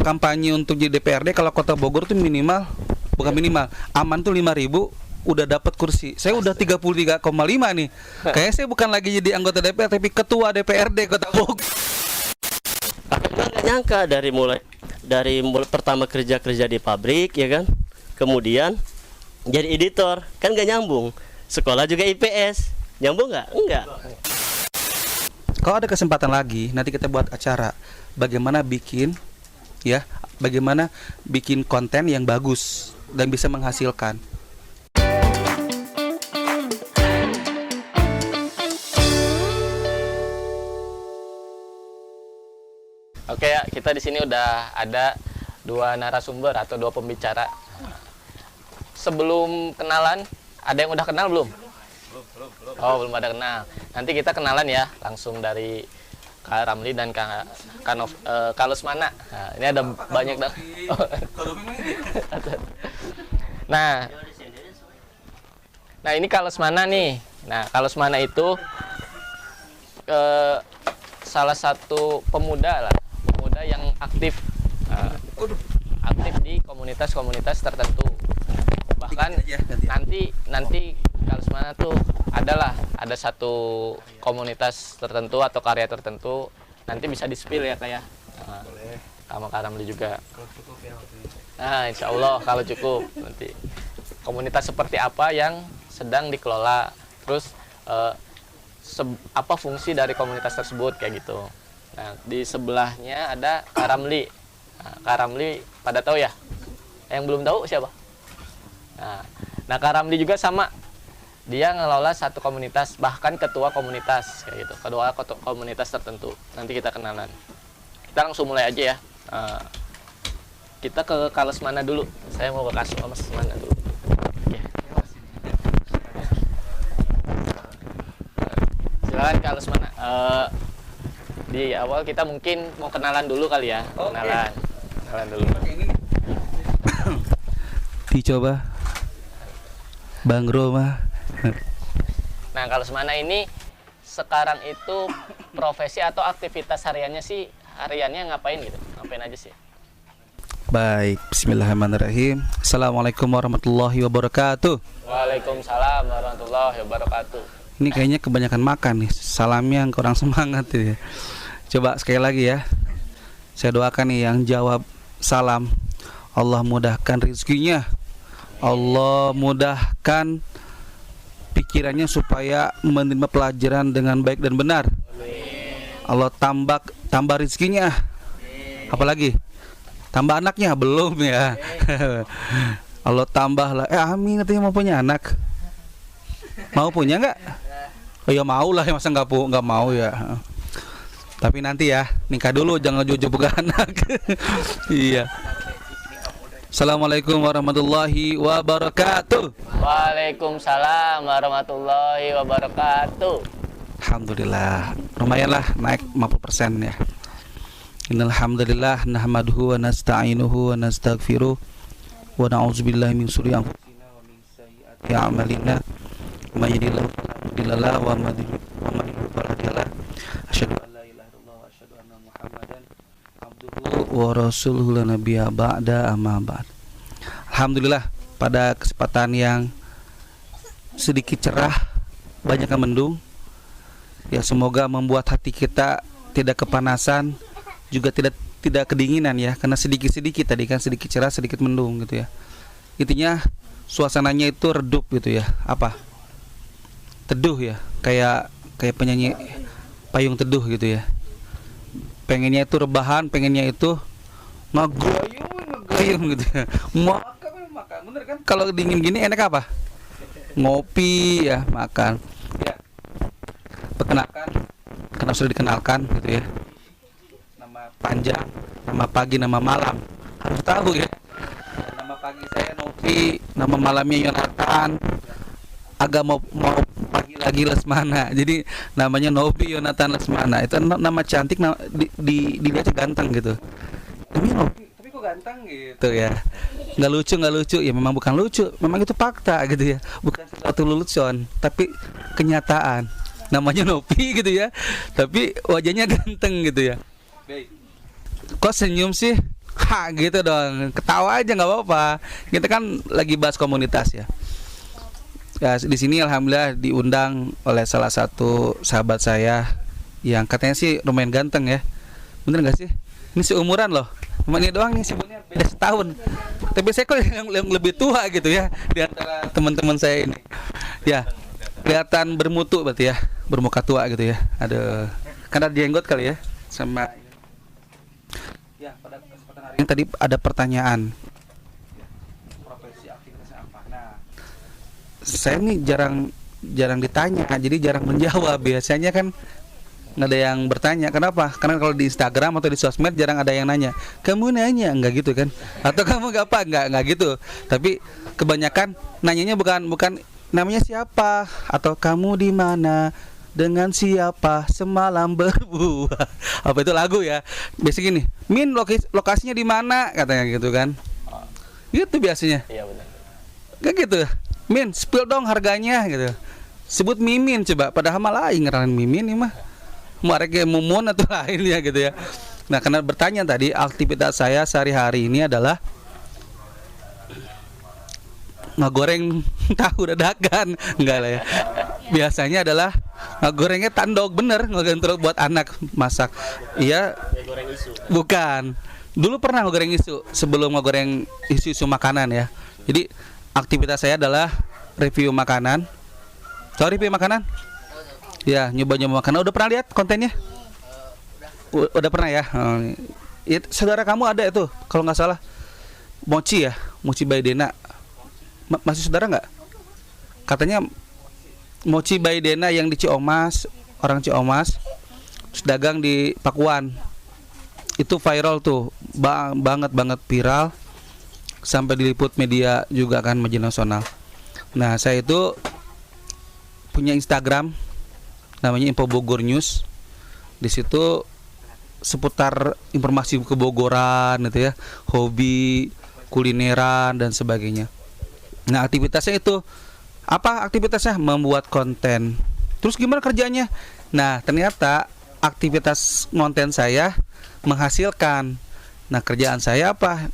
kampanye untuk jadi DPRD kalau Kota Bogor tuh minimal, bukan minimal, aman tuh 5.000 udah dapat kursi. Saya udah 33,5 nih. Kayaknya saya bukan lagi jadi anggota DPR tapi ketua DPRD Kota Bogor. Aku nggak nyangka dari mulai pertama kerja di pabrik ya kan, kemudian jadi editor, kan nggak nyambung. Sekolah juga IPS, nyambung nggak? Enggak. Kalau ada kesempatan lagi, nanti kita buat acara bagaimana bikin konten yang bagus dan bisa menghasilkan. Oke ya, kita di sini udah ada 2 narasumber atau 2 pembicara. Sebelum kenalan, ada yang udah kenal belum? Belum. Oh, belum ada kenal. Nanti kita kenalan ya, langsung dari Kak Ramli dan Kak Lesmana. Nah, ini ada banyak dah. Nah, ini Kak Lesmana nih. Nah, Kak Lesmana itu salah satu pemuda yang aktif di komunitas tertentu. Bahkan nanti kalau mana tuh ada satu komunitas tertentu atau karya tertentu, nanti bisa di-spill ya kayak sama Kak Ramli juga. Kalau cukup ya waktu ini. Nah, insya Allah kalau cukup nanti komunitas seperti apa yang sedang dikelola, terus apa fungsi dari komunitas tersebut kayak gitu. Nah, di sebelahnya ada Kak Ramli. Nah, Kak Ramli pada tahu ya? Yang belum tahu siapa? Nah, Kak Ramli juga sama. Dia ngelola satu komunitas, bahkan ketua komunitas kayak gitu. Ketua komunitas tertentu. Nanti kita kenalan. Kita langsung mulai aja ya. Kita ke Kak Lesmana dulu. Saya mau ke Kak Lesmana dulu. Oke. Silakan Kak Lesmana. Di awal kita mungkin mau kenalan dulu kali ya. Kenalan dulu. Dicoba Bang Roma. Nah, kalau semana ini sekarang itu profesi atau aktivitas hariannya ngapain gitu? Ngapain aja sih? Baik, bismillahirrahmanirrahim. Assalamualaikum warahmatullahi wabarakatuh. Waalaikumsalam warahmatullahi wabarakatuh. Ini kayaknya kebanyakan makan nih. Salamnya yang kurang semangat ya. Coba sekali lagi ya. Saya doakan nih yang jawab salam, Allah mudahkan rezekinya, Allah mudahkan pikirannya supaya menerima pelajaran dengan baik dan benar. Allah tambah rezekinya. Apalagi? Tambah anaknya belum ya. Allah tambahlah. Amin, katanya mau punya anak. Mau punya nggak? Oh ya mau lah, masa nggak mau ya. Tapi nanti ya, nikah dulu, jangan jujur ke anak. Iya. Assalamualaikum warahmatullahi wabarakatuh. Waalaikumsalam warahmatullahi wabarakatuh. Alhamdulillah, lumayan lah naik 50% ya. Innal hamdalillah nahmaduhu wa nasta'inuhu wa nastaghfiruh wa na'udzubillahi min syururi anfusina wa min sayyiati a'malina. May yahdihillahu fala mudilla lahu wa may yudlil fala hadiya lahu. Asyhadu an la ilaha illallah wa asyhadu anna Muhammadan abduhu wa rasuluhu la nabiyya ba'da amma ba'd. Alhamdulillah, pada kesempatan yang sedikit cerah, banyak yang mendung. Ya, semoga membuat hati kita tidak kepanasan, juga tidak kedinginan ya, karena sedikit-sedikit tadi kan, sedikit cerah, sedikit mendung gitu ya. Intinya suasananya itu redup gitu ya. Apa? Teduh ya, kayak penyanyi payung teduh gitu ya. Pengennya itu rebahan, pengennya itu ngegayung gitu ya. Makan, bener kan? Kalau dingin gini enak apa? Ngopi ya, makan. Ya. Perkenalkan, karena sudah dikenalkan gitu ya. Nama panjang, nama pagi, nama malam. Harus tahu ya. Nama pagi saya Novi, nama malamnya Yonatan. Agak mau pagi lagi Lesmana. Jadi namanya Novi Yonatan Lesmana. Itu nama cantik, dilihatnya ganteng gitu. Ini Novi, tapi kok ganteng gitu ya. Nggak lucu ya, memang bukan lucu, memang itu fakta gitu ya, bukan sesuatu lelucon, tapi kenyataan. Namanya Novi gitu ya, tapi wajahnya ganteng gitu ya. Kok senyum sih? hahaha gitu dong, ketawa aja nggak apa-apa. Kita kan lagi bahas komunitas ya. Ya di sini alhamdulillah diundang oleh salah satu sahabat saya yang katanya sih lumayan ganteng ya. Bener nggak sih? Ini seumuran loh. Cuma ini doang nih sebenarnya beda setahun. Tapi saya kok yang lebih tua gitu ya di antara teman-teman saya ini. Ya kelihatan bermutu berarti ya, bermuka tua gitu ya. Ada karena jenggot kali ya sama. Ya pada kesempatan hari ini tadi ada pertanyaan. Profesi aktivitasnya apa? Nah, saya nih jarang ditanya, jadi jarang menjawab. Biasanya kan nggak ada yang bertanya. Kenapa? Karena kalau di Instagram atau di sosmed jarang ada yang nanya. Kamu nanya nggak gitu kan? Atau kamu nggak apa? Nggak gitu. Tapi kebanyakan nanyanya bukan namanya siapa atau kamu di mana, dengan siapa semalam berbuah. Apa itu lagu ya? Biasanya gini, Min lokasinya di mana katanya gitu kan? Gitu biasanya. Iya benar. Kayak gitu. Min, spill dong harganya gitu. Sebut Mimin coba. Padahal malah ngeranin Mimin nih mah. Mereka Mumun atau lainnya gitu ya. Nah, karena bertanya tadi, aktivitas saya sehari-hari ini adalah ngegoreng tahu dadakan. Enggak lah ya. Biasanya adalah ngegorengnya tandok, bener, ngegoreng telur buat anak masak. Iya. Goreng isu. Bukan. Dulu pernah ngegoreng isu sebelum ngegoreng isu-isu makanan ya. Jadi aktivitas saya adalah review makanan. Tahu review makanan? Ya, nyoba-nyoba makanan. Udah pernah lihat kontennya? Udah pernah ya? Saudara kamu ada itu, kalau nggak salah, Mochi ya, Mochi by Dena. Masih saudara nggak? Katanya Mochi by Dena yang di Ciomas, orang Ciomas, terus dagang di Pakuan. Itu viral tuh, banget viral, sampai diliput media juga kan, media nasional. Nah, saya itu punya Instagram, namanya Info Bogor News. Di situ seputar informasi kebogoran gitu ya, hobi, kulineran dan sebagainya. Nah, aktivitasnya itu apa? Aktivitasnya membuat konten. Terus gimana kerjanya? Nah, ternyata aktivitas konten saya menghasilkan. Nah, kerjaan saya apa?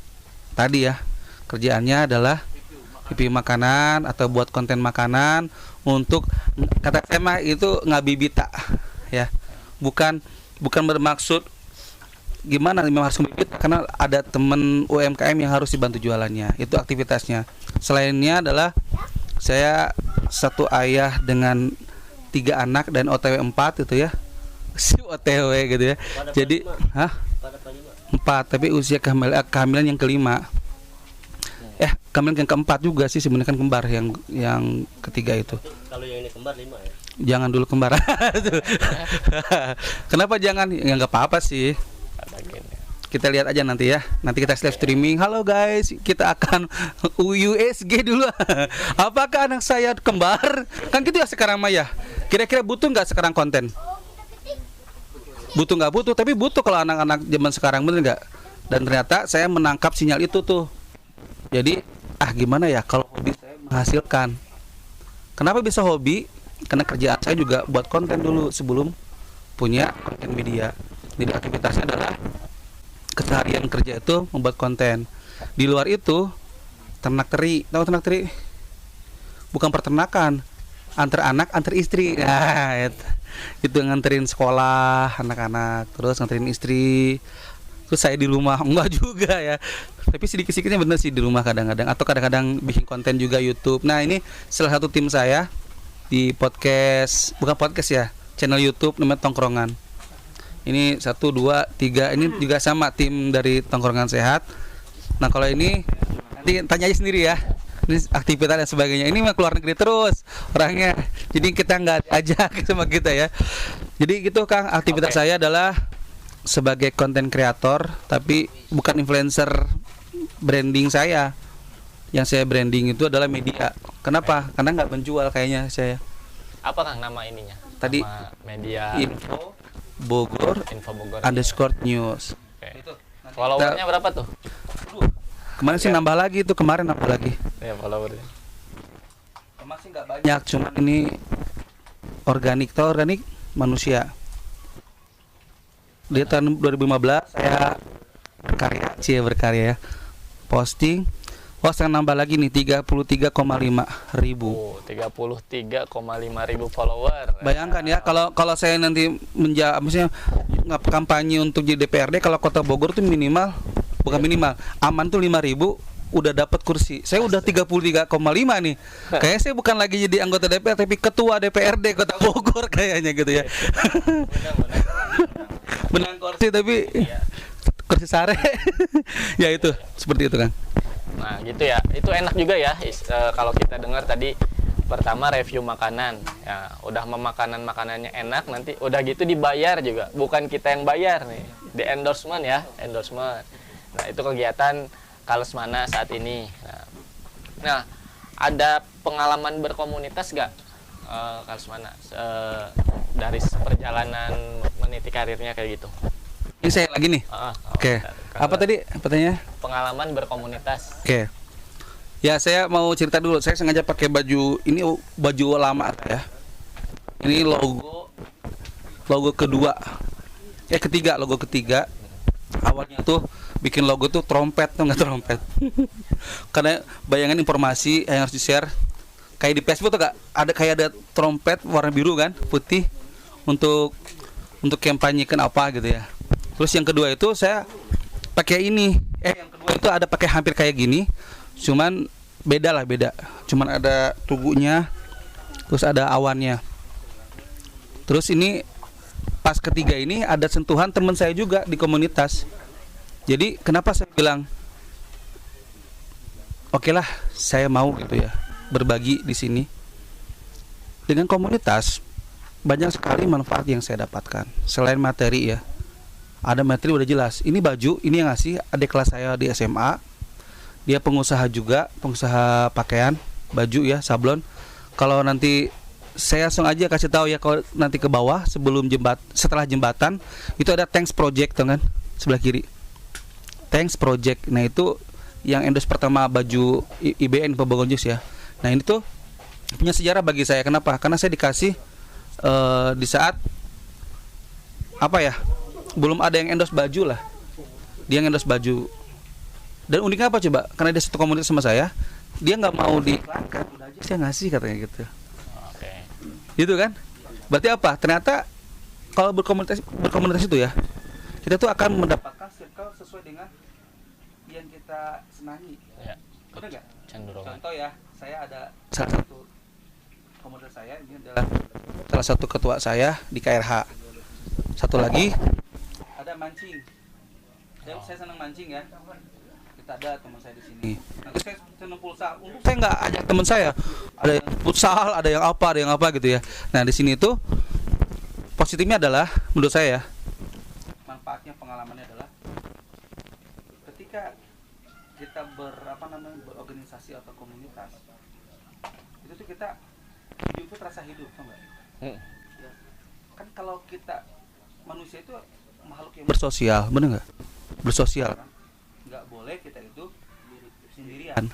Tadi ya, kerjaannya adalah review makanan atau buat konten makanan untuk, kata tema itu ngabibita ya. Bukan bermaksud gimana memang harus ngabibita, karena ada temen UMKM yang harus dibantu jualannya. Itu aktivitasnya. Selainnya adalah saya satu ayah dengan 3 anak dan OTW 4 itu ya. Si OTW gitu ya. Jadi, Pada kelima. 4, tapi usia kehamilan yang kelima. Kehamilan yang keempat juga sih sebenarnya, kan kembar yang ketiga itu. Kalau yang ini kembar 5 ya. Jangan dulu kembar. Kenapa jangan? Ya nggak apa-apa sih. Kita lihat aja nanti ya. Nanti kita live streaming. Halo guys, kita akan USG dulu. Apakah anak saya kembar? Kan gitu ya sekarang mah ya. Kira-kira butuh nggak sekarang konten? Butuh nggak butuh? Tapi butuh kalau anak-anak zaman sekarang, bener nggak? Dan ternyata saya menangkap sinyal itu tuh. Jadi gimana ya kalau hobi saya menghasilkan. Kenapa bisa hobi? Karena kerjaan saya juga buat konten dulu sebelum punya konten media. Jadi aktivitasnya adalah keseharian kerja itu membuat konten. Di luar itu ternak teri. Tahu ternak teri? Bukan peternakan, antar anak antar istri. Nah, itu nganterin sekolah anak-anak, terus nganterin istri. Terus saya di rumah enggak juga ya, tapi sedikit-sedikitnya bener sih di rumah kadang-kadang, atau kadang-kadang bikin konten juga YouTube. Nah, ini salah satu tim saya di podcast, bukan podcast ya, channel YouTube namanya Tongkrongan. Ini 1, 2, 3, ini juga sama tim dari Tongkrongan Sehat. Nah, kalau ini nanti tanya aja sendiri ya, ini aktivitas dan sebagainya. Ini mah keluar negeri terus orangnya, jadi kita nggak ajak sama kita ya. Jadi gitu Kang, aktivitas saya adalah sebagai konten kreator, tapi bukan influencer. Branding saya, yang saya branding itu adalah media. Kenapa? Karena nggak menjual kayaknya saya. Apa Kang nama ininya? Tadi nama media Info Bogor _news. News. Okay. Followernya berapa tuh? Kemarin sih nambah lagi tuh, kemarin nambah lagi. Ya followernya. Kemarin sih nggak banyak, cuma ini organik, tau organik manusia. Di tahun 2015 saya berkarya, berkarya ya. Posting. Oh, saya nambah lagi nih 33,5 ribu. Oh, 33,5 ribu follower. Bayangkan ya, kalau saya nanti maksudnya kampanye untuk jadi DPRD, kalau Kota Bogor tuh minimal, bukan minimal, aman tuh 5.000 udah dapat kursi. Saya udah 33,5 nih. Kayaknya saya bukan lagi jadi anggota DPR tapi ketua DPRD Kota Bogor kayaknya gitu ya. Menang kursi tapi kursi sare. Ya itu, seperti itu kan. Nah gitu ya, itu enak juga ya kalau kita dengar tadi pertama review makanan ya, udah makanannya enak, nanti udah gitu dibayar juga, bukan kita yang bayar nih, di endorsement ya, endorsement. Nah itu kegiatan Kalesmana saat ini. Nah ada pengalaman berkomunitas gak Kalesmana dari perjalanan meniti karirnya kayak gitu? Ini saya lagi nih. Oke. Apa tadi pertanyaannya? Pengalaman berkomunitas. Oke. Ya saya mau cerita dulu. Saya sengaja pakai baju ini, baju lama ya. Ini logo kedua. Ketiga, logo ketiga. Awalnya tuh bikin logo tuh trompet, tuh nggak trompet. Karena bayangan informasi yang harus di-share. Kayak di Facebook tuh ada trompet warna biru kan, putih untuk kampanyekan apa gitu ya. Terus yang kedua itu saya pakai ini. Yang kedua itu ada pakai hampir kayak gini. Cuman beda. Cuman ada tubuhnya, terus ada awannya. Terus ini pas ketiga ini ada sentuhan teman saya juga di komunitas. Jadi kenapa saya bilang oke lah, saya mau gitu ya berbagi di sini. Dengan komunitas banyak sekali manfaat yang saya dapatkan selain materi ya. Ada materi udah jelas. Ini baju, ini yang ngasih adik kelas saya di SMA. Dia pengusaha juga, pengusaha pakaian, baju ya, sablon. Kalau nanti saya langsung aja kasih tahu ya, kalau nanti ke bawah setelah jembatan itu ada Thanks Project tuh kan, sebelah kiri. Thanks Project. Nah, itu yang endorse pertama baju IBN Pebongan Jus ya. Nah, ini tuh punya sejarah bagi saya. Kenapa? Karena saya dikasih di saat apa ya? Belum ada yang endorse baju lah. Dia yang endorse baju. Dan uniknya apa coba? Karena dia satu komunitas sama saya, dia nggak mau diiklankan, udah aja saya ngasih katanya gitu. Oke. Gitu kan? Berarti apa? Ternyata kalau berkomunitas itu ya, kita tuh akan mendapatkan circle sesuai dengan yang kita senangi. Ya. Benar nggak? Cenderungan. Contoh ya, saya ada salah satu komunitas saya, ini adalah salah satu ketua saya di KRH. Satu lagi ada mancing. Saya senang mancing ya. Kita ada teman saya di sini. Nanti saya senang futsal. Untuk saya nggak ajak teman saya. Ada yang futsal, ada yang apa gitu ya. Nah di sini tuh positifnya adalah menurut saya, manfaatnya pengalamannya adalah ketika kita berorganisasi atau komunitas, itu tuh kita hidup tuh terasa hidup, tau nggak? Ya. Kan kalau kita manusia itu makhluk yang bersosial, bener nggak? Bersosial, nggak boleh kita itu sendirian.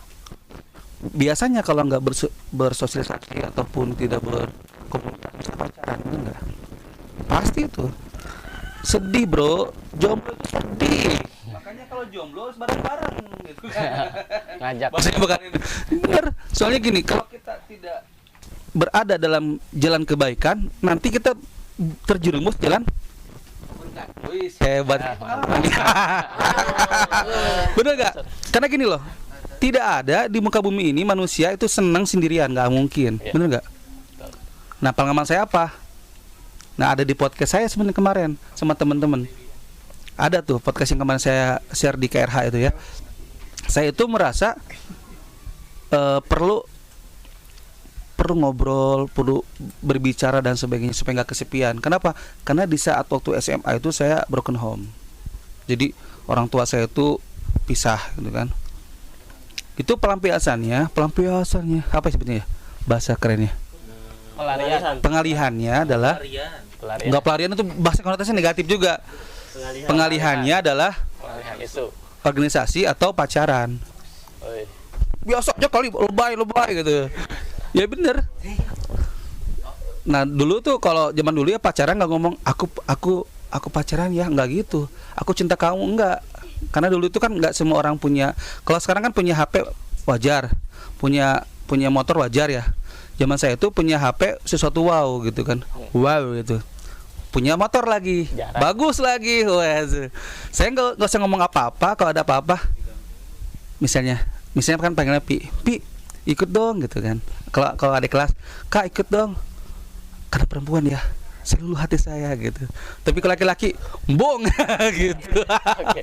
Biasanya kalau nggak bersosialisasi ataupun tidak berkomunikasi, bisa pacaran, bener nggak? Pasti itu sedih bro, jomblo itu sedih. Makanya kalau jomblo harus bareng-bareng gitu kan. Ngajak. Maksudnya bukan itu. Bener, soalnya gini, kalau kita tidak berada dalam jalan kebaikan, nanti kita terjerumus jalan. Wih, hebat. Bener gak? Karena gini loh, tidak ada di muka bumi ini manusia itu senang sendirian, nggak mungkin. Ya. Bener gak? Nah, pengalaman saya apa? Nah, ada di podcast saya sebenarnya kemarin sama teman-teman. Ada tuh podcast yang kemarin saya share di KRH itu ya. Saya itu merasa perlu ngobrol, perlu berbicara dan sebagainya supaya nggak kesepian. Kenapa? Karena di saat waktu SMA itu saya broken home. Jadi orang tua saya itu pisah gitu kan. Itu pelampiasannya apa sebetulnya bahasa kerennya? Pengalihannya adalah nggak pelarian, itu bahasa konotasinya negatif juga. Pengalihannya adalah Itu. organisasi atau pacaran. Biasa aja kali lebay gitu. Ya bener. Nah dulu tuh kalau zaman dulu ya pacaran nggak ngomong aku pacaran ya, nggak gitu. Aku cinta kamu, enggak. Karena dulu itu kan nggak semua orang punya. Kalau sekarang kan punya HP wajar, punya motor wajar ya. Zaman saya itu punya HP sesuatu wow gitu kan, wow gitu. Punya motor lagi, Jarang. bagus lagi. Wah, saya nggak usah ngomong apa-apa. Kalau ada apa-apa, misalnya kan panggilnya Pi, ikut dong gitu kan. Kalau adik kelas, Kak ikut dong. Karena perempuan ya, seluruh hati saya gitu. Tapi kalau laki-laki, bong gitu. Oke.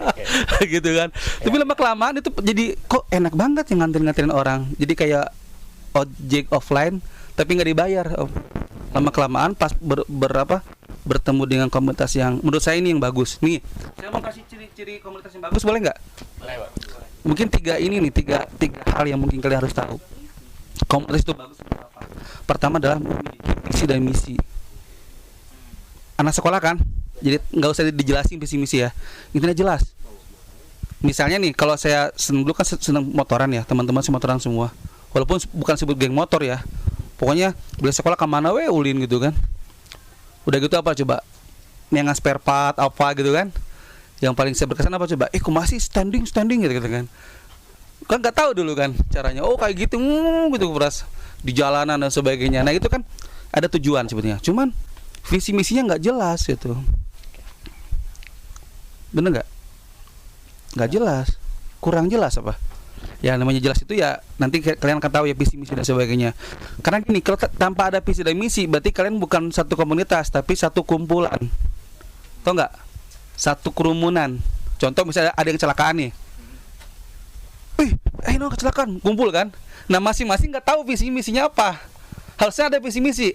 Gitu kan. Tapi lama kelamaan itu jadi kok enak banget yang nganterin orang. Jadi kayak ojek offline tapi nggak dibayar. Lama kelamaan pas bertemu dengan komunitas yang menurut saya ini yang bagus. Nih, saya mau kasih ciri-ciri komunitas yang bagus, boleh nggak? Boleh, Pak. Mungkin tiga hal yang mungkin kalian harus tahu. Komunitas itu bagus untuk apa? Pertama adalah memiliki visi dan misi. Anak sekolah kan, jadi nggak usah dijelasin visi misi ya, intinya jelas. Misalnya nih, kalau saya dulu kan senang motoran ya, teman-teman motoran semua. Walaupun bukan sebut geng motor ya, pokoknya beli sekolah kemana ulin gitu kan. Udah gitu apa coba? Yang spare part apa gitu kan? Yang paling saya berkesan apa coba? Kok masih standing gitu kan? Kan nggak tahu dulu kan caranya. Oh kayak gitu, gitu beras di jalanan dan sebagainya. Nah itu kan ada tujuan sebetulnya. Cuman visi misinya nggak jelas itu. Bener nggak? Nggak jelas, kurang jelas apa? Ya namanya jelas itu ya nanti kalian akan tahu ya visi misi dan sebagainya. Karena gini, kalau tanpa ada visi dan misi berarti kalian bukan satu komunitas tapi satu kumpulan. Tahu nggak? Satu kerumunan. Contoh misalnya ada yang kecelakaan nih. No kecelakaan, kumpul kan? Nah masing-masing nggak tahu visi misinya apa. Harusnya ada visi misi.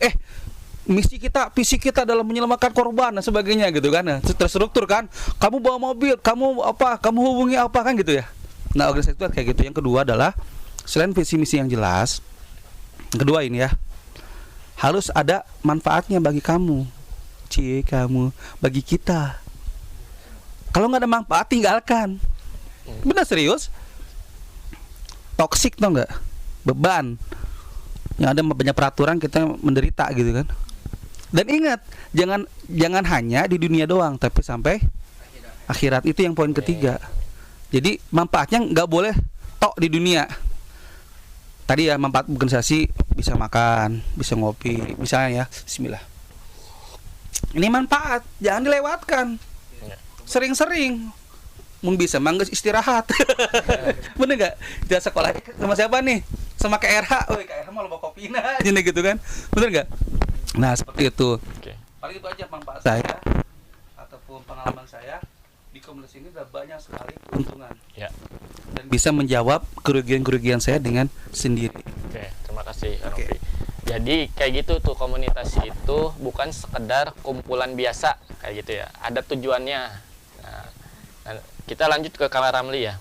Visi kita dalam menyelamatkan korban dan sebagainya gitu kan. Nah, terstruktur kan. Kamu bawa mobil, kamu hubungi apa kan gitu ya. Nah, organisasi itu kayak gitu. Yang kedua adalah selain visi misi yang jelas, yang kedua ini ya, harus ada manfaatnya bagi kamu, bagi kita. Kalau nggak ada manfaat tinggalkan. Benar serius. Toksik tau nggak? Beban. Yang ada banyak peraturan kita menderita gitu kan. Dan ingat, jangan hanya di dunia doang, tapi sampai akhirat. Itu yang poin ketiga. Jadi manfaatnya nggak boleh tok di dunia. Tadi ya manfaat organisasi bisa makan, bisa ngopi, misalnya ya. Bismillah. Ini manfaat, jangan dilewatkan. Sering-sering. Mungkin bisa manggas istirahat. Bener nggak? Dia sekolah sama siapa nih? Sama KRH. KRH mau bawa kopi jadi gitu kan. Bener nggak? Nah seperti itu. Paling itu aja manfaat saya ataupun pengalaman saya di komunitas ini udah banyak sekali keuntungan Ya. dan bisa menjawab kerugian saya dengan sendiri. Oke, terima kasih Novi. Jadi kayak gitu tuh, komunitas itu bukan sekedar kumpulan biasa kayak gitu ya. Ada tujuannya. Nah, kita lanjut ke Kak Ramli ya.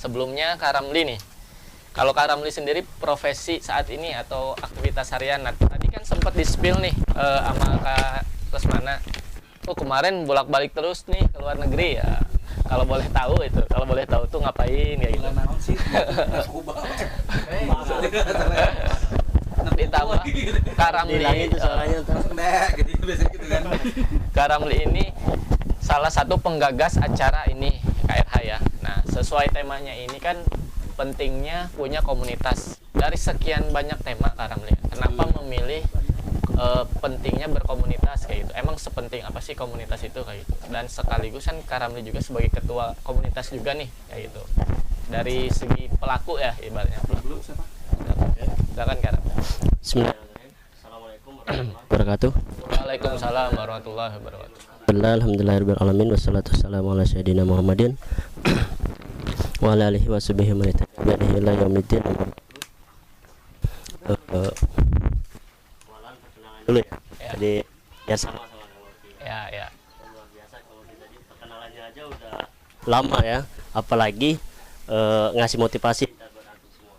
Sebelumnya Kak Ramli nih. Kalau Kak Ramli sendiri profesi saat ini atau aktivitas harian. Nah, tadi kan sempat di-spill nih sama Kak Lesmana. Kemarin bolak-balik terus nih ke luar negeri ya. Kalau boleh tahu tuh ngapain kayak gitu. Ditambah Kak Ramli itu Kak Ramli ini salah satu penggagas acara ini KRH ya. Nah, sesuai temanya ini kan pentingnya punya komunitas. Dari sekian banyak tema Kak Ramli, kenapa memilih pentingnya berkomunitas kayak gitu? Emang sepenting apa sih komunitas itu kayak gitu? Dan sekaligus kan Kak Ramli juga sebagai ketua komunitas juga nih kayak gitu. Dari segi pelaku ya ibaratnya. Silakan Kak Ramli. Bismillahirrahmanirrahim. Assalamualaikum warahmatullahi wabarakatuh. Waalaikumsalam warahmatullahi wabarakatuh. Alhamdulillahirobbilalamin wassalatu wassalamu ala sayyidina Muhammadin wa ala alihi wa sahbihi wa man tabi'ahu ila yaumiddin. Dulu ya. Jadi ya sama-sama Ya. luar biasa kalau kita di perkenalannya aja udah lama ya, apalagi ngasih motivasi buat antum semua.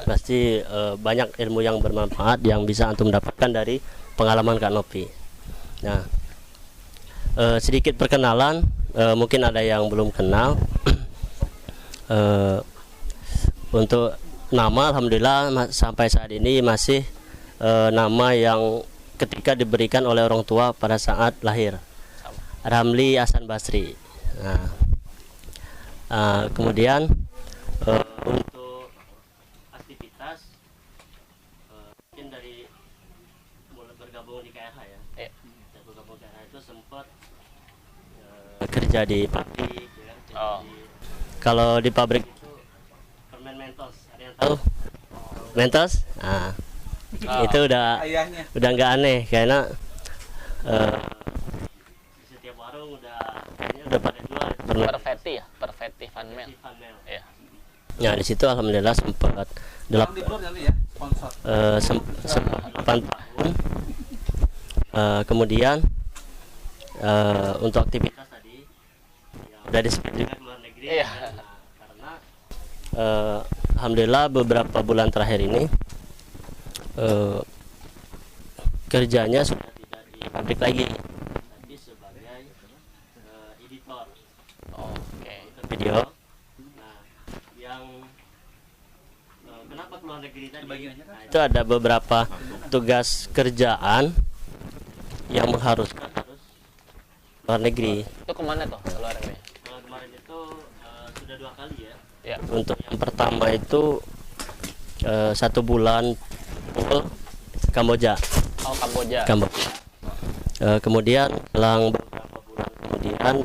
Pasti banyak ilmu yang bermanfaat yang bisa antum dapatkan dari pengalaman Kak Novi. Nah, sedikit perkenalan, mungkin ada yang belum kenal. Untuk nama, alhamdulillah sampai saat ini masih nama yang ketika diberikan oleh orang tua pada saat lahir, Ramli Hasan Basri. Nah, Kemudian untuk aktivitas mungkin dari mulai bergabung di KRH ya. Bergabung KRH itu sempat kerja di pabrik ya kan? Kalau di pabrik itu permen Mentos, ada yang tahu? Mentos? Itu udah nggak aneh karena setiap warung kayaknya udah pada jual Perfetti Van Mel. Iya. Nah di situ alhamdulillah sempat 8 tahun. Kemudian untuk aktivitas tadi ya, udah disebut juga ke luar negeri. Iya. Karena alhamdulillah beberapa bulan terakhir ini kerjanya sudah tidak di pabrik lagi, tapi sebagai editor video. Nah, yang kenapa keluar negeri tadi? Nah, itu ada beberapa tugas kerjaan yang mengharuskan harus luar negeri. Itu kemana tuh luar negeri? Kemarin itu sudah 2 kali ya. Ya. Untuk yang pertama itu 1 bulan full Kamboja. Kamboja. Kemudian selang beberapa bulan kemudian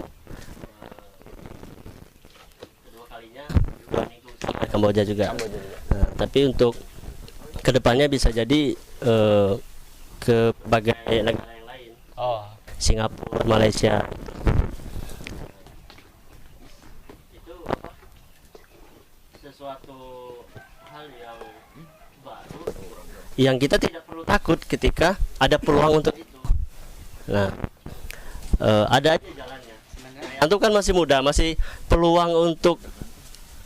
kedua kalinya 2 minggu sampai Kamboja juga. Nah, tapi untuk kedepannya bisa jadi ke berbagai negara yang lain. Singapura, Malaysia. Itu sesuatu hal yang baru yang kita tidak perlu takut ketika ada peluang untuk itu. Nah, ada aja jalannya. Antum kan masih muda, masih peluang untuk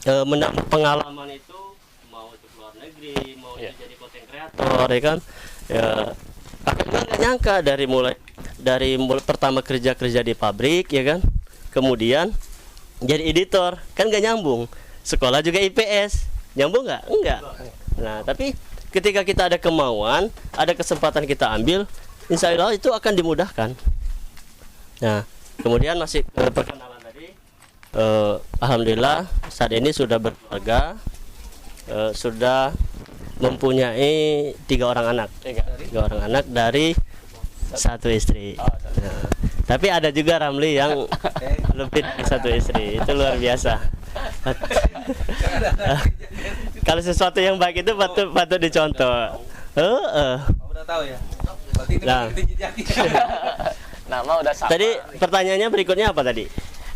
menambah pengalaman itu, mau itu keluar negeri, mau itu jadi content creator, ya kan? Ya, aku nggak nyangka dari pertama kerja di pabrik, ya kan? Kemudian jadi editor, kan nggak nyambung. Sekolah juga IPS, nyambung nggak? Enggak. Nah, tapi ketika kita ada kemauan, ada kesempatan kita ambil, insya Allah itu akan dimudahkan. Nah, kemudian masih perkenalan tadi, alhamdulillah saat ini sudah berkeluarga, sudah mempunyai 3 orang anak, 3 orang anak dari 1 istri. Nah, tapi ada juga Ramli yang lebih dari 1 istri, itu luar biasa. Kalau sesuatu yang baik itu patut dicontoh. Udah tahu ya. Nah, Nama udah sama. tadi pertanyaannya berikutnya apa tadi?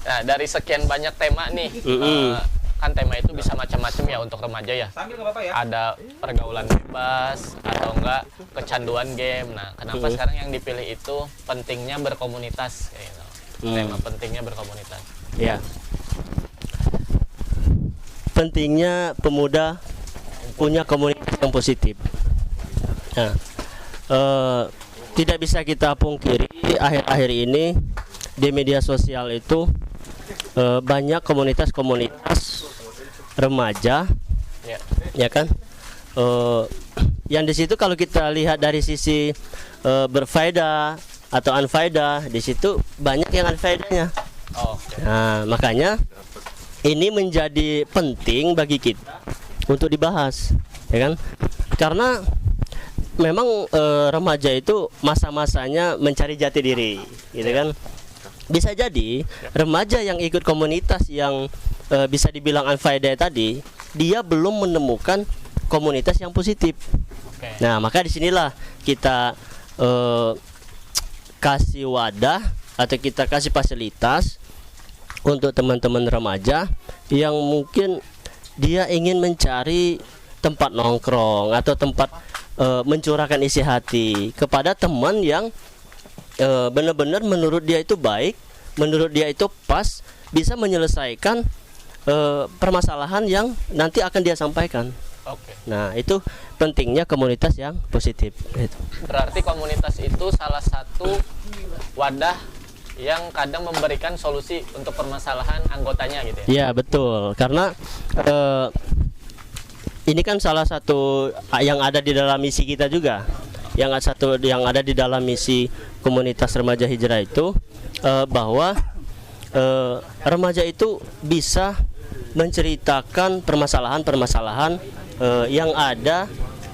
Nah, dari sekian banyak tema nih, kan tema itu bisa macam-macam ya untuk remaja ya. Sambil nggak apa-apa ya. Ada pergaulan bebas atau enggak kecanduan game. Nah, kenapa sekarang yang dipilih itu pentingnya berkomunitas kayak gitu. Tema pentingnya berkomunitas. Ya. Pentingnya pemuda punya komunitas yang positif. Nah, tidak bisa kita pungkiri akhir-akhir ini di media sosial itu banyak komunitas-komunitas remaja, ya kan? Yang di situ kalau kita lihat dari sisi berfaedah atau unfaedah, di situ banyak yang unfaedahnya. Nah, makanya ini menjadi penting bagi kita untuk dibahas, ya kan? Karena memang remaja itu masa-masanya mencari jati diri, gitu kan? Bisa jadi remaja yang ikut komunitas yang bisa dibilang unfaedah tadi, dia belum menemukan komunitas yang positif. Nah, maka disinilah kita kasih wadah atau kita kasih fasilitas untuk teman-teman remaja yang mungkin dia ingin mencari tempat nongkrong atau tempat mencurahkan isi hati kepada teman yang benar-benar menurut dia itu baik, menurut dia itu pas, bisa menyelesaikan permasalahan yang nanti akan dia sampaikan. Nah, itu pentingnya komunitas yang positif. Berarti komunitas itu salah satu wadah yang kadang memberikan solusi untuk permasalahan anggotanya gitu ya? Iya, betul. Karena ini kan salah satu yang ada di dalam misi kita juga. Yang ada di dalam misi komunitas remaja hijrah itu bahwa remaja itu bisa menceritakan permasalahan-permasalahan yang ada,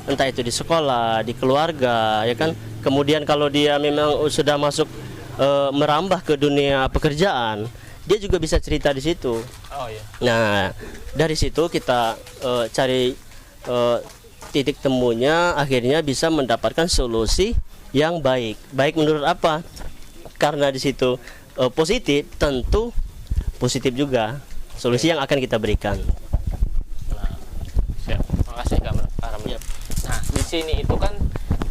entah itu di sekolah, di keluarga, ya kan. Kemudian kalau dia memang sudah masuk merambah ke dunia pekerjaan, dia juga bisa cerita di situ. Oh iya. Nah, dari situ kita cari titik temunya, akhirnya bisa mendapatkan solusi yang baik. Baik menurut apa? Karena di situ positif, tentu positif juga solusi yang akan kita berikan. Nah, siap. Makasih Kak Ramli. Yep. Nah, di sini itu kan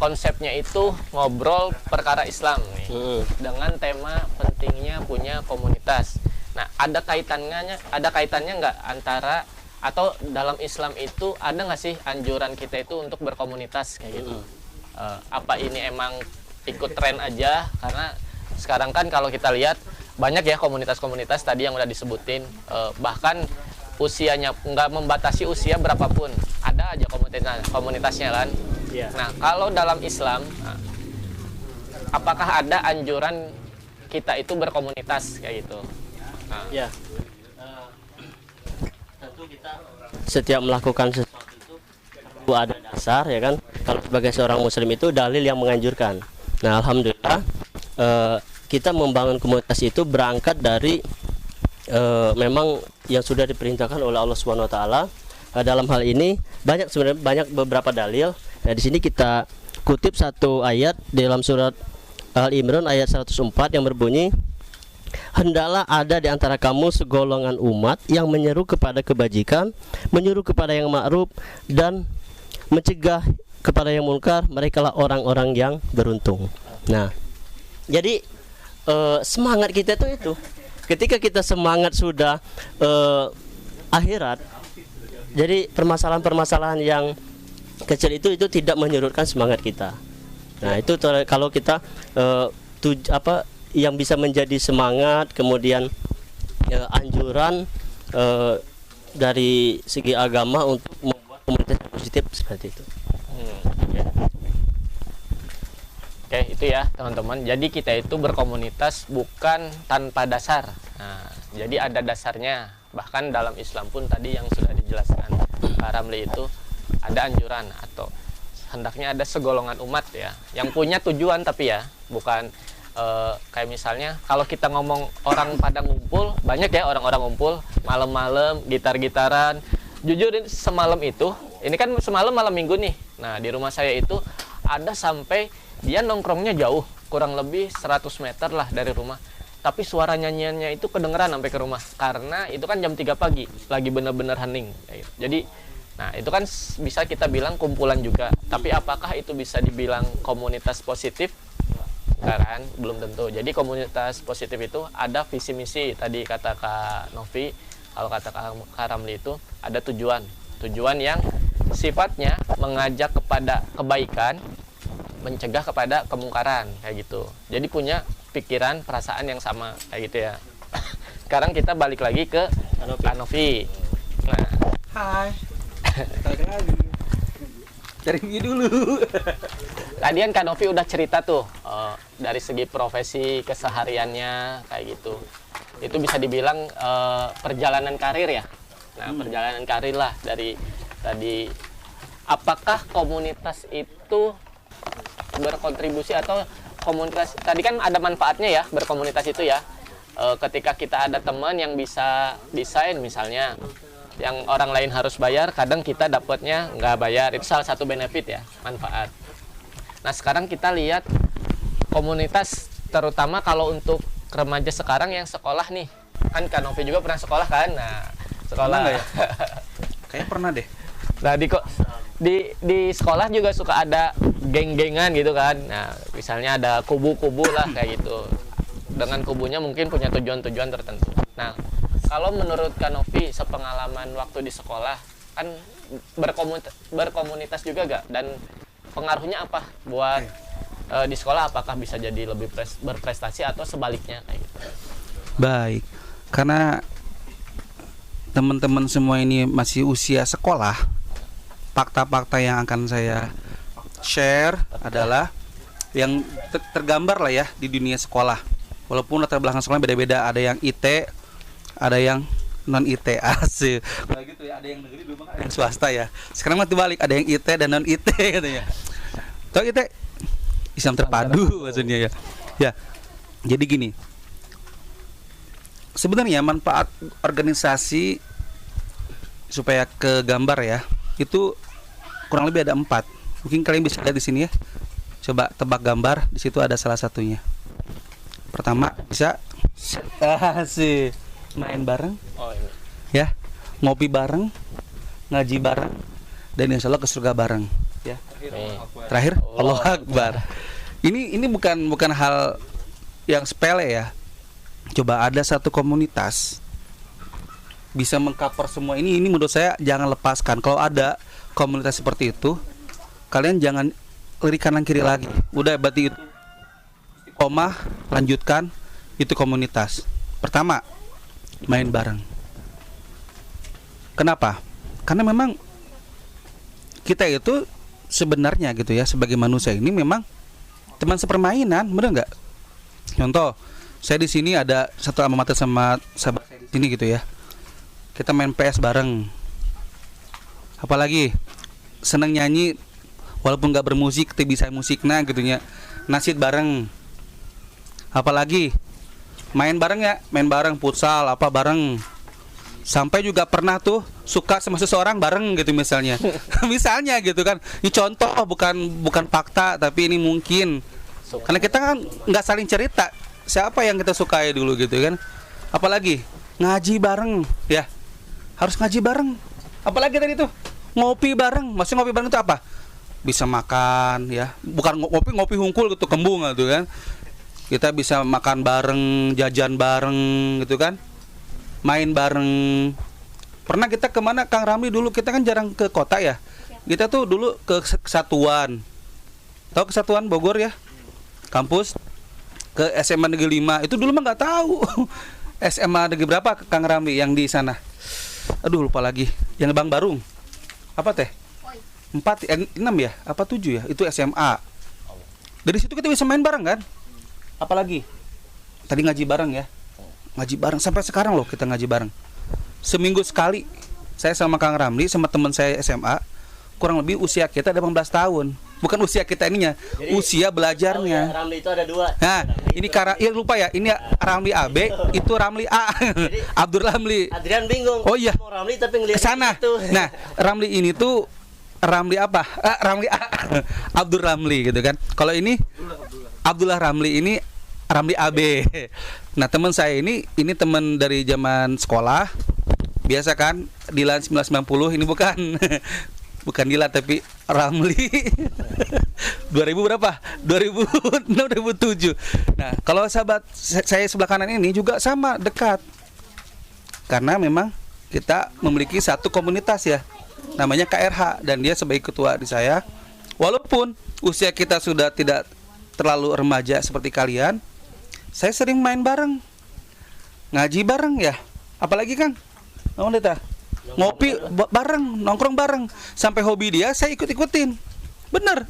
konsepnya itu ngobrol perkara Islam nih. Dengan tema pentingnya punya komunitas. Nah, ada kaitannya nggak antara atau dalam Islam itu ada nggak sih anjuran kita itu untuk berkomunitas kayak gitu? Apa ini emang ikut tren aja? Karena sekarang kan kalau kita lihat banyak ya komunitas-komunitas tadi yang udah disebutin, bahkan usianya nggak membatasi usia berapapun, ada aja komunitasnya kan. Yeah. Nah, kalau dalam Islam, apakah ada anjuran kita itu berkomunitas kayak gitu? Nah, Ya, tentu kita setiap melakukan sesuatu itu perlu ada dasar, ya kan. Kalau sebagai seorang muslim itu dalil yang menganjurkan. Nah, alhamdulillah kita membangun komunitas itu berangkat dari memang yang sudah diperintahkan oleh Allah Subhanahu Wa Taala. Dalam hal ini sebenarnya banyak beberapa dalil. Nah, di sini kita kutip satu ayat dalam surat Al-Imran ayat 104 yang berbunyi, hendaklah ada di antara kamu segolongan umat yang menyeru kepada kebajikan, menyuruh kepada yang ma'ruf, dan mencegah kepada yang munkar. Merekalah orang-orang yang beruntung. Nah, jadi semangat kita itu ketika kita semangat sudah akhirat, jadi permasalahan-permasalahan yang kecil itu tidak menyurutkan semangat kita. Nah, itu kalau kita yang bisa menjadi semangat, kemudian anjuran dari segi agama untuk membuat komunitas yang positif seperti itu. Ya. Oke, itu ya teman-teman. Jadi kita itu berkomunitas bukan tanpa dasar. Nah, jadi ada dasarnya. Bahkan dalam Islam pun tadi yang sudah dijelaskan Pak Ramli itu ada anjuran atau hendaknya ada segolongan umat ya, yang punya tujuan, tapi ya bukan kayak misalnya kalau kita ngomong orang pada ngumpul, banyak ya orang-orang ngumpul malam-malam gitar-gitaran. Jujur semalam itu, ini kan semalam malam minggu nih. Nah, di rumah saya itu ada sampai dia nongkrongnya jauh, kurang lebih 100 meter lah dari rumah. Tapi suara nyanyiannya itu kedengeran sampai ke rumah. Karena itu kan jam 3 pagi, lagi bener-bener hening. Jadi, nah itu kan bisa kita bilang kumpulan juga. Tapi apakah itu bisa dibilang komunitas positif? Kan belum tentu. Jadi komunitas positif itu ada visi misi. Tadi kata Kak Novi, kalau kata Kak Ramli itu ada tujuan yang sifatnya mengajak kepada kebaikan, mencegah kepada kemungkaran kayak gitu. Jadi punya pikiran, perasaan yang sama kayak gitu ya. Sekarang kita balik lagi ke Kak Novi. Nah, Hai. Balik lagi. Cari mie dulu. Tadi kan Kak Novi udah cerita tuh dari segi profesi kesehariannya kayak gitu. Itu bisa dibilang perjalanan karir ya. Nah, perjalanan karir lah dari tadi. Apakah komunitas itu berkontribusi atau komunitas tadi kan ada manfaatnya ya berkomunitas itu ya. Ketika kita ada teman yang bisa desain misalnya, yang orang lain harus bayar, kadang kita dapatnya nggak bayar. Itu salah satu benefit ya, manfaat. Nah, sekarang kita lihat komunitas, terutama kalau untuk remaja sekarang yang sekolah nih. Kan Kak Novi juga pernah sekolah kan? Nah, sekolah Pernah nggak ya? Kayaknya pernah deh. Nah, di sekolah juga suka ada geng-gengan gitu kan. Nah, misalnya ada kubu-kubu lah kayak gitu. Dengan kubunya mungkin punya tujuan-tujuan tertentu. Nah, kalau menurut Kak Novi, sepengalaman waktu di sekolah, kan berkomunitas juga gak? Dan pengaruhnya apa buat di sekolah? Apakah bisa jadi lebih berprestasi atau sebaliknya kayak gitu? Baik, karena teman-teman semua ini masih usia sekolah, fakta-fakta yang akan saya share adalah yang tergambar lah ya di dunia sekolah. Walaupun latar belakang sekolah beda-beda, ada yang IT, ada yang non IT asik. Nah gitu ya, ada yang negeri dulu ada yang swasta ya. Sekarang mah balik, ada yang IT dan non IT katanya. Tahu IT? Islam terpadu maksudnya ya. Ya. Jadi gini. Sebenarnya manfaat organisasi supaya ke gambar ya, itu kurang lebih ada 4. Mungkin kalian bisa lihat di sini ya. Coba tebak gambar, di situ ada salah satunya. Pertama bisa sih main bareng, Oh, ini. ya, ngopi bareng, ngaji bareng, dan insya Allah ke surga bareng. Ya. Terakhir, Allahu Akbar. Ini bukan hal yang sepele ya. Coba ada satu komunitas bisa mengcover semua ini menurut saya jangan lepaskan. Kalau ada komunitas seperti itu, kalian jangan lirik kanan kiri lagi. Udah berarti itu istiqomah, lanjutkan, itu komunitas. Pertama, main bareng. Kenapa? Karena memang kita itu sebenarnya gitu ya, sebagai manusia ini memang teman sepermainan, bener nggak? Contoh, saya di sini ada satu alma mater sama sahabat saya di sini gitu ya. Kita main PS bareng. Apalagi seneng nyanyi, walaupun nggak bermusik, tapi bisa musiknya gitunya. Nasid bareng. Apalagi main bareng ya, main bareng futsal apa bareng. Sampai juga pernah tuh suka sama seseorang bareng gitu misalnya. Misalnya gitu kan. Ini contoh, bukan fakta, tapi ini mungkin. Karena kita kan nggak saling cerita siapa yang kita sukai dulu gitu kan. Apalagi ngaji bareng ya, harus ngaji bareng. Apalagi tadi tuh ngopi bareng. Maksudnya ngopi bareng itu apa? Bisa makan ya, bukan ngopi hungkul gitu kembung gitu kan. Kita bisa makan bareng, jajan bareng gitu kan, main bareng. Pernah kita kemana Kang Ramli dulu, kita kan jarang ke kota ya. Kita tuh dulu ke Kesatuan. Tahu Kesatuan Bogor ya? Kampus. Ke SMA Negeri 5. Itu dulu mah nggak tahu. SMA Negeri berapa Kang Ramli yang di sana? Aduh lupa lagi. Yang Bang Barung. Apa teh? 4, 6 ya? Apa 7 ya? Itu SMA. Dari situ kita bisa main bareng kan? Apalagi? Tadi ngaji bareng ya. Ngaji bareng sampai sekarang loh kita ngaji bareng. Seminggu sekali saya sama Kang Ramli sama teman saya SMA, kurang lebih usia kita ada 18 tahun. Bukan usia kita ininya, jadi, usia belajarnya. Ya, Ramli itu ada 2. Nah, ini ya lupa ya, ini Ramli AB, itu Ramli A. Jadi, Abdur Ramli. Adrian bingung. Oh iya. Mau Ramli tapi ngelihat kesana. itu. Nah, Ramli ini tuh Ramli apa? Ramli A. Abdur Ramli gitu kan. Kalau ini Abdullah Ramli, ini Ramli AB. Nah, teman saya ini teman dari zaman sekolah. Biasa kan, Dilan 1990, ini bukan bukan Dilan tapi Ramli. 2000 berapa? 2006 2007. Nah, kalau sahabat saya sebelah kanan ini juga sama, dekat. Karena memang kita memiliki satu komunitas ya. Namanya KRH dan dia sebagai ketua di saya. Walaupun usia kita sudah tidak terlalu remaja seperti kalian, saya sering main bareng. Ngaji bareng ya. Apalagi Kang? Ngopi bareng, nongkrong bareng. Sampai hobi dia saya ikut-ikutin. Bener.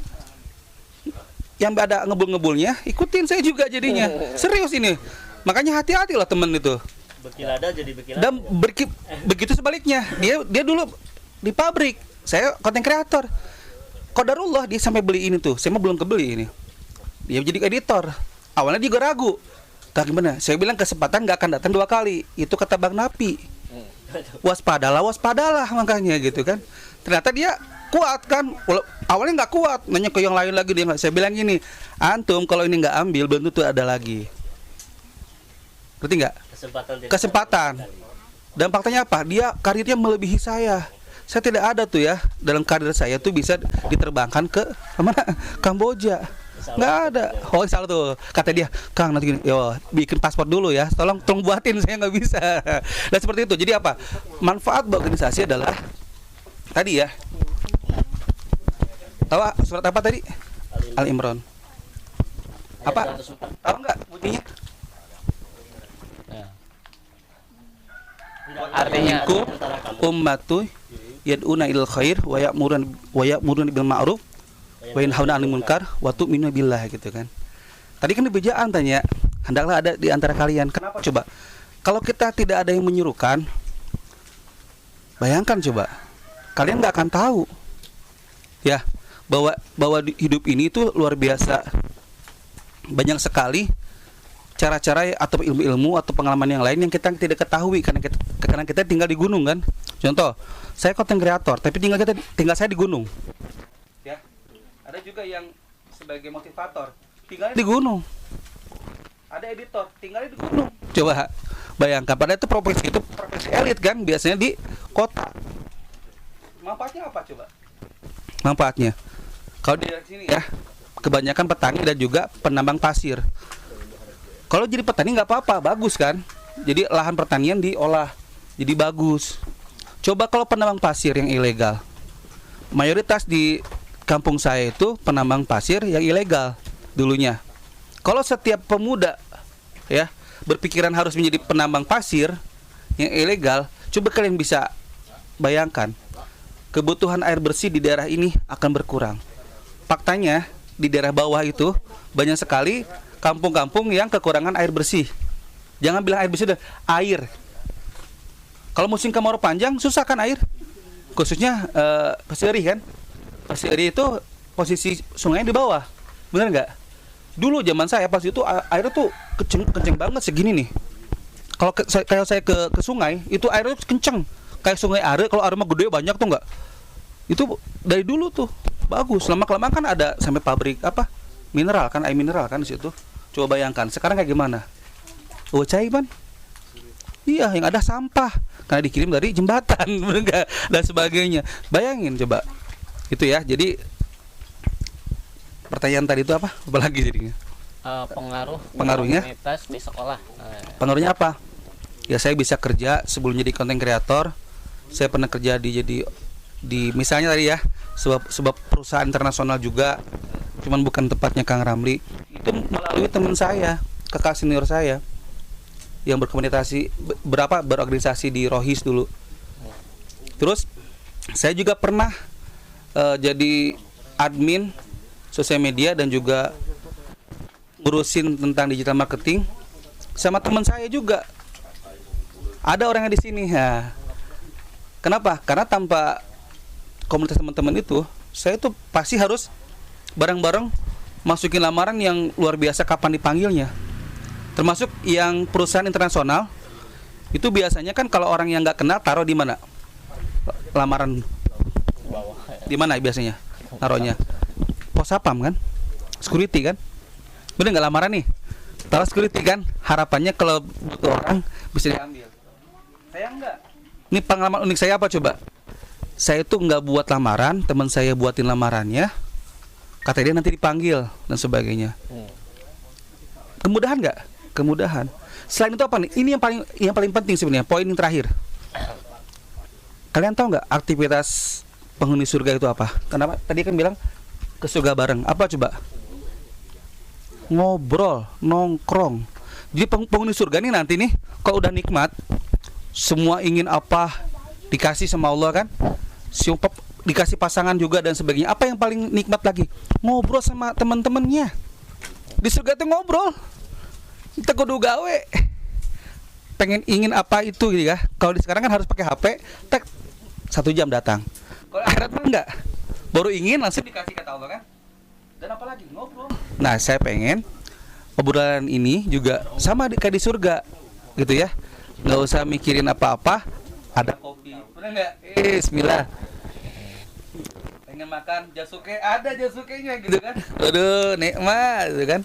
Yang ada ngebul-ngebulnya ikutin saya juga jadinya. Serius ini. Makanya hati-hati lah temen itu. Bekilada jadi bekilada. Dan begitu sebaliknya. Dia dulu di pabrik. Saya konten kreator. Qadarullah dia sampai beli ini tuh. Saya mah belum kebeli ini. Dia jadi editor. Awalnya dia juga ragu. Tak gimana? Saya bilang kesempatan gak akan datang 2 kali. Itu kata Bang Napi. Waspadalah makanya gitu kan. Ternyata dia kuat kan. Awalnya nggak kuat, nanya ke yang lain lagi dia. Saya bilang gini, antum kalau ini nggak ambil belum tentu ada lagi. Ngerti nggak? Kesempatan. Dan faktanya apa? Dia karirnya melebihi saya. Saya tidak ada tuh ya dalam karir saya tuh bisa diterbangkan ke mana? Kamboja. Nggak ada. Oh salah tuh kata dia, Kang nanti gini, yo bikin paspor dulu ya, tolong buatin, saya nggak bisa. Dan seperti itu. Jadi apa? Manfaat berorganisasi adalah tadi ya. Tahu surat apa tadi? Al Imran. Apa? Tahu nggak bunyinya? Artinya ummatu yad'una ilal khair wa ya'muruna bil ma'ruf wa yanhauna 'anil munkar wa tu'minu billah gitu kan. Tadi kan dibejaan tanya, hendaklah ada di antara kalian. Kenapa coba? Kalau kita tidak ada yang menyuruhkan, Bayangkan coba, kalian nggak akan tahu ya bahwa hidup ini itu luar biasa. Banyak sekali cara-cara atau ilmu-ilmu atau pengalaman yang lain yang kita tidak ketahui karena kita tinggal di gunung kan. Contoh, saya content creator tapi tinggal saya di gunung. Ya. Ada juga yang sebagai motivator tinggal di gunung. Ada editor tinggal di gunung. Coba bayangkan, padahal itu profesi elit kan, biasanya di kota. Manfaatnya apa coba? Manfaatnya, kalau di sini ya, kebanyakan petani dan juga penambang pasir. Kalau jadi petani nggak apa-apa, bagus kan? Jadi lahan pertanian diolah, jadi bagus. Coba kalau penambang pasir yang ilegal, mayoritas di kampung saya itu penambang pasir yang ilegal dulunya. Kalau setiap pemuda ya berpikiran harus menjadi penambang pasir yang ilegal, coba kalian bisa bayangkan kebutuhan air bersih di daerah ini akan berkurang. Faktanya di daerah bawah itu banyak sekali kampung-kampung yang kekurangan air bersih. Jangan bilang air bersih, air. Kalau musim kemarau panjang susah kan air, khususnya Pasiri kan. Pasiri itu posisi sungainya di bawah, benar nggak? Dulu zaman saya pas itu airnya tuh kenceng banget segini nih. Kalau saya ke sungai itu airnya kenceng kayak sungai Are. Kalau Are mah gede banyak tuh nggak? Itu dari dulu tuh bagus. Lama kelamaan kan ada sampai pabrik apa mineral kan, air mineral kan di situ. Coba bayangkan sekarang kayak gimana? Cai man? Iya, yang ada sampah karena dikirim dari jembatan dan sebagainya. Bayangin coba itu ya. Jadi pertanyaan tadi itu apa? Apa lagi jadinya? Pengaruhnya komunitas di sekolah. Pengaruhnya apa? Ya saya bisa kerja sebelum jadi content creator. Saya pernah kerja di misalnya tadi ya sebab perusahaan internasional juga, cuman bukan tempatnya Kang Ramli. Itu melalui teman saya, kakak senior saya yang berorganisasi di Rohis dulu. Terus saya juga pernah jadi admin sosial media dan juga ngurusin tentang digital marketing sama teman saya juga. Ada orangnya di sini. Nah, kenapa? Karena tanpa komunitas teman-teman itu, saya tuh pasti harus bareng-bareng masukin lamaran yang luar biasa kapan dipanggilnya. Termasuk yang perusahaan internasional itu biasanya kan kalau orang yang nggak kenal taruh di mana? Lamaran di mana biasanya taruhnya? Pos sapam kan, security kan, bener nggak lamaran nih, taruh security kan, harapannya kalau butuh orang bisa diambil. Saya enggak. Ini pengalaman unik saya apa coba? Saya tuh nggak buat lamaran, teman saya buatin lamarannya, kata dia nanti dipanggil dan sebagainya. Kemudahan nggak? Kemudahan. Selain itu apa nih? Ini yang paling penting sebenarnya, poin yang terakhir. Kalian tahu nggak aktivitas penghuni surga itu apa? Kenapa? Tadi kan bilang ke surga bareng. Apa coba? Ngobrol, nongkrong. Jadi penghuni surga nih nanti nih, kalau udah nikmat, semua ingin apa dikasih sama Allah kan, dikasih pasangan juga dan sebagainya. Apa yang paling nikmat lagi? Ngobrol sama teman-temannya. Di surga itu ngobrol. Kita kudu gawe. Ingin apa itu gitu ya. Kalau di sekarang kan harus pakai HP, tek 1 jam datang. Kalau akhirat mah enggak. Baru ingin langsung dikasih kata Allah kan. Dan apa lagi? Ngobrol. Nah, saya pengen obrolan ini juga sama kayak di surga gitu ya. Nggak usah mikirin apa-apa, ada kopi, bener nggak? Bismillah. Pengen makan jasuke, ada jasukenya gitu kan? Aduh, nikmat gitu kan?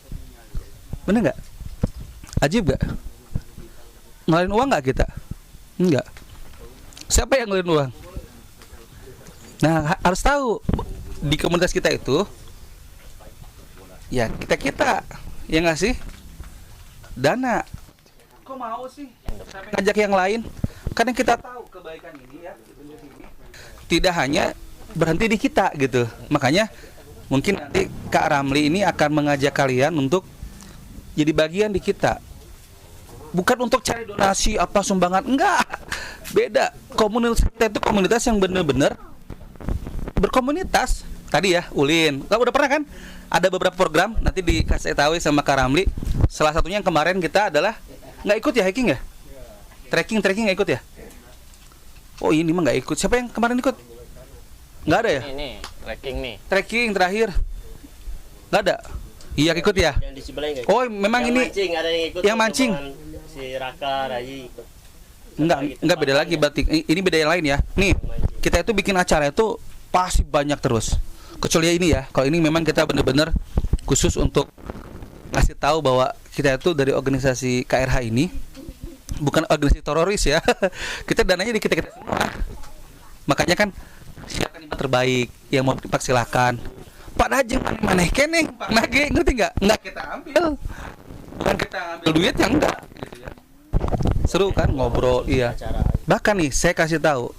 Bener nggak? Ajib nggak? Ngeluarin uang nggak kita? Enggak. Siapa yang ngeluarin uang? Nah, harus tahu di komunitas kita itu, ya kita yang ngasih dana. Kok mau sih ngajak yang lain? Kadang kita tahu kebaikan ini ya tidak hanya berhenti di kita gitu. Makanya mungkin nanti Kak Ramli ini akan mengajak kalian untuk jadi bagian di kita. Bukan untuk cari donasi apa sumbangan, enggak. Beda. Komunitas kita itu komunitas yang benar-benar berkomunitas. Tadi ya Ulin, kamu udah pernah kan? Ada beberapa program nanti dikasih tahu sama Kak Ramli. Salah satunya yang kemarin kita adalah nggak ikut ya hiking ya? Trekking nggak ikut ya? Oh ini mah nggak ikut. Siapa yang kemarin ikut? Nggak ada ya? Ini trekking nih. Trekking terakhir nggak ada. Iya ikut ya. Yang di sebelah nggak ikut. Oh memang Yang ini mancing, ada yang ikut. yang mancing. Si Raka, Rayi ikut. Enggak beda lagi berarti. Ini beda yang lain ya. Nih kita itu bikin acara itu pasti banyak terus. Kecuali ini ya. Kalau ini memang kita bener-bener khusus untuk ngasih tahu bahwa kita itu dari organisasi KRH ini bukan organisasi teroris ya. Kita dananya di kita semua. Makanya kan silakan yang terbaik yang mau dipak silakan. Pak aja mana kene Pak Nage ngerti nggak kita ambil bukan kita ambil duit yang enggak gitu ya. Seru kan ngobrol iya. Bahkan nih saya kasih tahu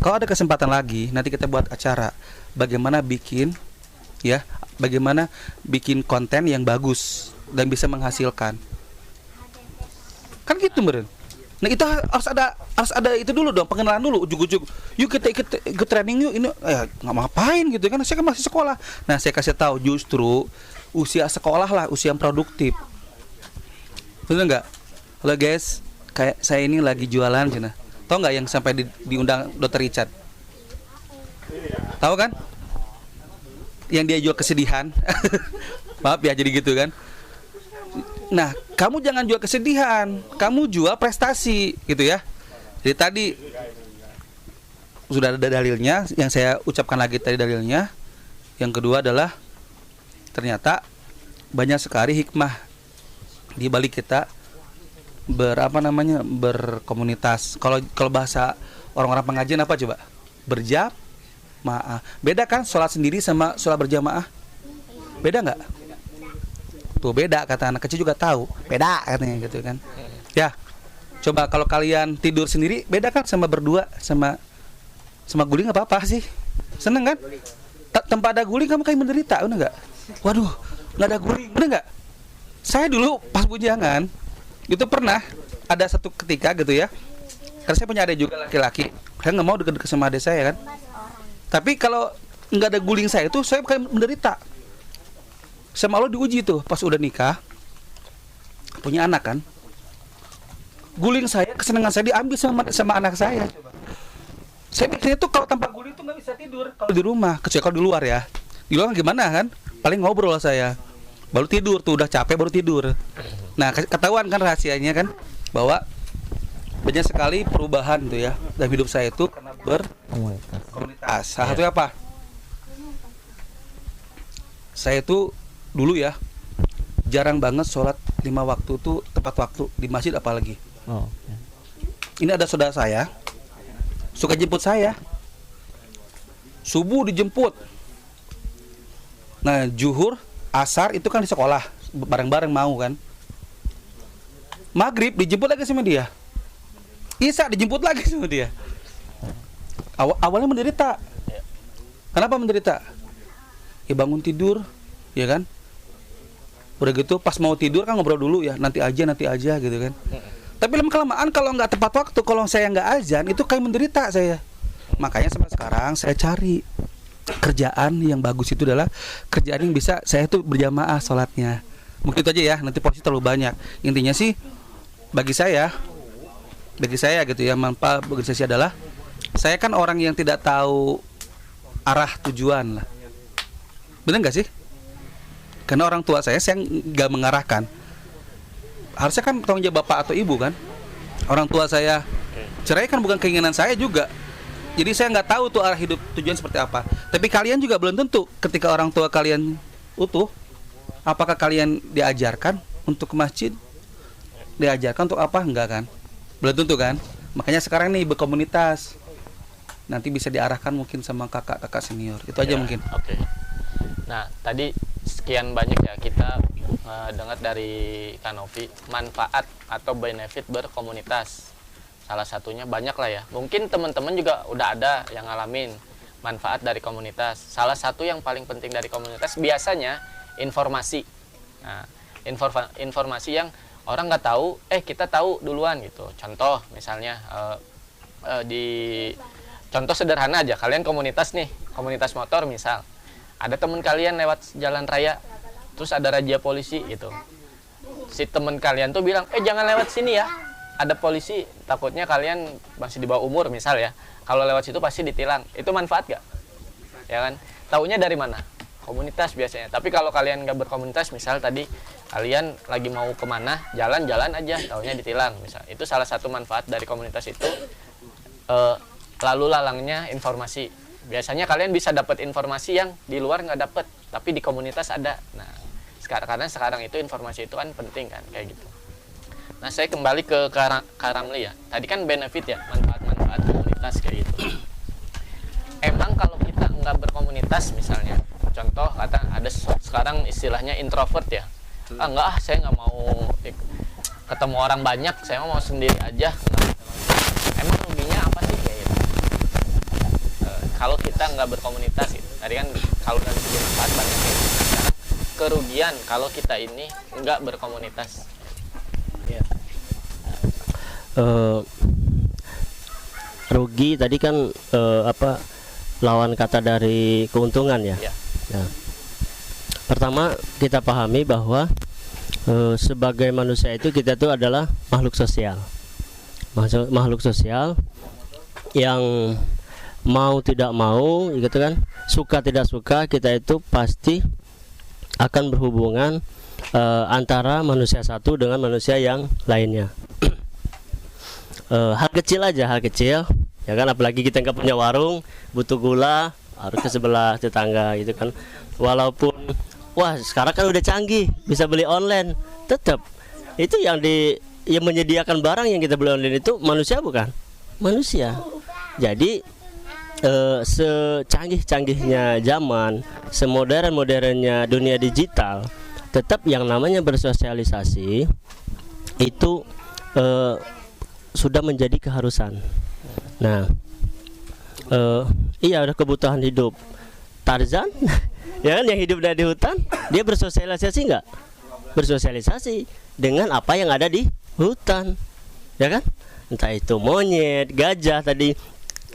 kalau ada kesempatan lagi nanti kita buat acara bagaimana bikin konten yang bagus dan bisa menghasilkan kan gitu meren. Nah itu harus ada itu dulu dong pengenalan dulu ujuk-ujuk. Yuk kita ikut training yuk ini nggak ngapain gitu kan saya kan masih sekolah. Nah saya kasih tahu justru usia sekolah lah usia yang produktif. Bener nggak? Halo guys, kayak saya ini lagi jualan cina. Tahu nggak yang sampai diundang Dr. Richard? Tahu kan? Yang dia jual kesedihan. Maaf ya jadi gitu kan. Nah, kamu jangan jual kesedihan, kamu jual prestasi, gitu ya. Jadi tadi sudah ada dalilnya, yang saya ucapkan lagi tadi dalilnya. Yang kedua adalah ternyata banyak sekali hikmah di balik kita berkomunitas. Kalau bahasa orang-orang pengajian apa coba? Berjamaah. Beda kan sholat sendiri sama sholat berjamaah? Beda nggak? Tuh beda kata anak kecil juga tahu beda katanya gitu kan ya. Coba kalau kalian tidur sendiri beda kan sama berdua sama guling apa sih seneng kan tempat ada guling kamu kayak menderita udah nggak waduh nggak ada guling udah nggak. Saya dulu pas bujangan itu pernah ada satu ketika gitu ya karena saya punya adik juga laki-laki saya nggak mau deket-deket sama adik saya kan tapi kalau nggak ada guling saya itu saya kayak menderita. Sama Allah diuji tuh pas udah nikah punya anak kan guling saya kesenangan saya diambil sama anak saya. Saya biasanya tuh kalau tanpa guling tuh nggak bisa tidur kalau di rumah kecuali kalau di luar ya. Di luar gimana kan paling ngobrol saya baru tidur tuh udah capek baru tidur. Nah ketahuan kan rahasianya kan bahwa banyak sekali perubahan tuh ya dalam hidup saya itu karena berkomunitas. Salah satunya apa? Saya tuh dulu ya jarang banget sholat 5 waktu tuh tepat waktu di masjid apalagi. Ini ada saudara saya suka jemput saya subuh dijemput. Nah zuhur asar itu kan di sekolah bareng-bareng mau kan. Maghrib dijemput lagi sama dia. Isya dijemput lagi sama dia. Awalnya menderita. Kenapa menderita? Ya bangun tidur ya kan. Udah gitu pas mau tidur kan ngobrol dulu ya nanti aja gitu kan. Tapi lama-kelamaan kalau nggak tepat waktu kalau saya nggak azan itu kayak menderita saya. Makanya sampai sekarang saya cari kerjaan yang bagus itu adalah kerjaan yang bisa saya tuh berjamaah sholatnya. Mungkin itu aja ya nanti porsi terlalu banyak. Intinya sih bagi saya gitu ya manfaat organisasi adalah saya kan orang yang tidak tahu arah tujuan lah. Bener nggak sih? Karena orang tua saya nggak mengarahkan. Harusnya kan tanggung jawab bapak atau ibu kan. Orang tua saya cerai kan bukan keinginan saya juga. Jadi saya nggak tahu tuh arah hidup tujuan seperti apa. Tapi kalian juga belum tentu ketika orang tua kalian utuh. Apakah kalian diajarkan untuk ke masjid? Diajarkan untuk apa? Enggak kan? Belum tentu kan? Makanya sekarang nih berkomunitas. Nanti bisa diarahkan mungkin sama kakak-kakak senior. Itu aja mungkin. Oke. Nah, tadi sekian banyak ya kita dengar dari Kanovi manfaat atau benefit berkomunitas. Salah satunya banyak lah ya. Mungkin teman-teman juga udah ada yang ngalamin manfaat dari komunitas. Salah satu yang paling penting dari komunitas biasanya informasi. Nah, informasi yang orang nggak tahu, kita tahu duluan gitu. Contoh misalnya contoh sederhana aja. Kalian komunitas nih, komunitas motor misal. Ada teman kalian lewat jalan raya, terus ada razia polisi gitu. Si teman kalian tuh bilang, jangan lewat sini ya. ada polisi, takutnya kalian masih di bawah umur misal ya, kalau lewat situ pasti ditilang. Itu manfaat gak? Ya kan? Taunya dari mana? Komunitas biasanya. Tapi kalau kalian nggak berkomunitas, misal tadi kalian lagi mau kemana, jalan-jalan aja, taunya ditilang misal. Itu salah satu manfaat dari komunitas itu. Lalu lalangnya informasi. Biasanya kalian bisa dapat informasi yang di luar nggak dapat, tapi di komunitas ada. Nah, karena sekarang itu informasi itu kan penting kan, kayak gitu. Nah, saya kembali ke Karamli ya. Tadi kan benefit ya, manfaat-manfaat komunitas kayak gitu. Emang kalau kita nggak berkomunitas misalnya, contoh kata ada sekarang istilahnya introvert ya, enggak saya nggak mau ketemu orang banyak, saya mau sendiri aja. Emang ruginya apa sih kayak gitu? Kalau kita nggak berkomunitas gitu. Tadi kan kalau dari segi manfaat banyak ya. Nah, sekarang kerugian kalau kita ini nggak berkomunitas. Ya. Rugi tadi kan lawan kata dari keuntungan ya. Ya. Nah, pertama kita pahami bahwa sebagai manusia itu kita itu adalah makhluk sosial. Makhluk sosial yang mau tidak mau gitu kan, suka tidak suka, kita itu pasti akan berhubungan antara manusia satu dengan manusia yang lainnya. Hal kecil aja, hal kecil ya kan, apalagi kita nggak punya warung, butuh gula harus ke sebelah tetangga gitu kan. Walaupun wah sekarang kan udah canggih, bisa beli online, tetap itu yang menyediakan barang yang kita beli online itu manusia, bukan manusia. Jadi secanggih-canggihnya zaman, semodern-modernnya dunia digital, tetap yang namanya bersosialisasi itu sudah menjadi keharusan. Nah, iya udah kebutuhan hidup. Tarzan, ya kan, yang hidup di hutan, dia bersosialisasi nggak? Bersosialisasi dengan apa yang ada di hutan, ya kan? Entah itu monyet, gajah tadi,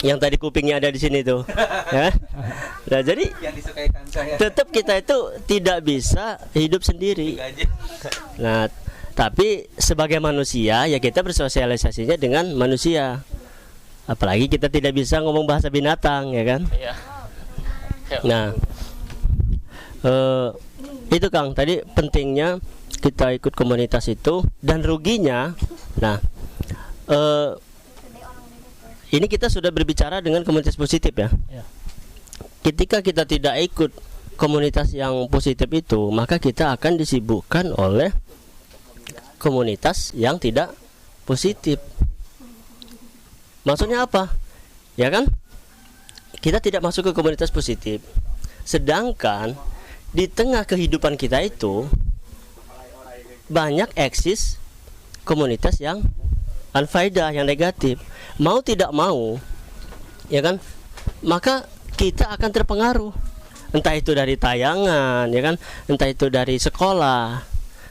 yang tadi kupingnya ada di sini tuh, ya. Nah, jadi tetap kita itu tidak bisa hidup sendiri. Nah, tapi sebagai manusia ya kita bersosialisasinya dengan manusia. Apalagi kita tidak bisa ngomong bahasa binatang, ya kan? Iya. Nah, itu Kang, tadi pentingnya kita ikut komunitas itu dan ruginya. Nah, ini kita sudah berbicara dengan komunitas positif ya. Ketika kita tidak ikut komunitas yang positif itu, maka kita akan disibukkan oleh komunitas yang tidak positif. Maksudnya apa? Ya kan? Kita tidak masuk ke komunitas positif. Sedangkan di tengah kehidupan kita itu banyak eksis komunitas yang unfaedah, yang negatif. Mau tidak mau, ya kan? Maka kita akan terpengaruh. Entah itu dari tayangan, ya kan? Entah itu dari sekolah.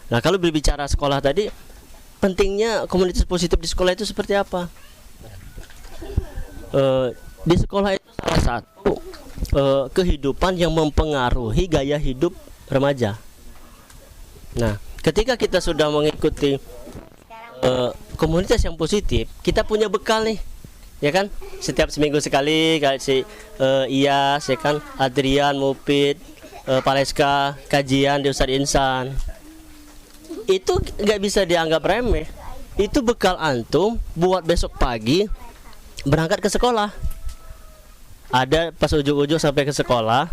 Nah, kalau berbicara sekolah tadi, pentingnya komunitas positif di sekolah itu seperti apa? Di sekolah itu salah satu kehidupan yang mempengaruhi gaya hidup remaja. Nah, ketika kita sudah mengikuti komunitas yang positif, kita punya bekal nih, ya kan? Setiap seminggu sekali kayak si Iyas, ya kan, Adrian, Mupid, Paleska, kajian di Ustadz Insan. Itu nggak bisa dianggap remeh. Itu bekal antum buat besok pagi berangkat ke sekolah. Ada pas ujung-ujung sampai ke sekolah,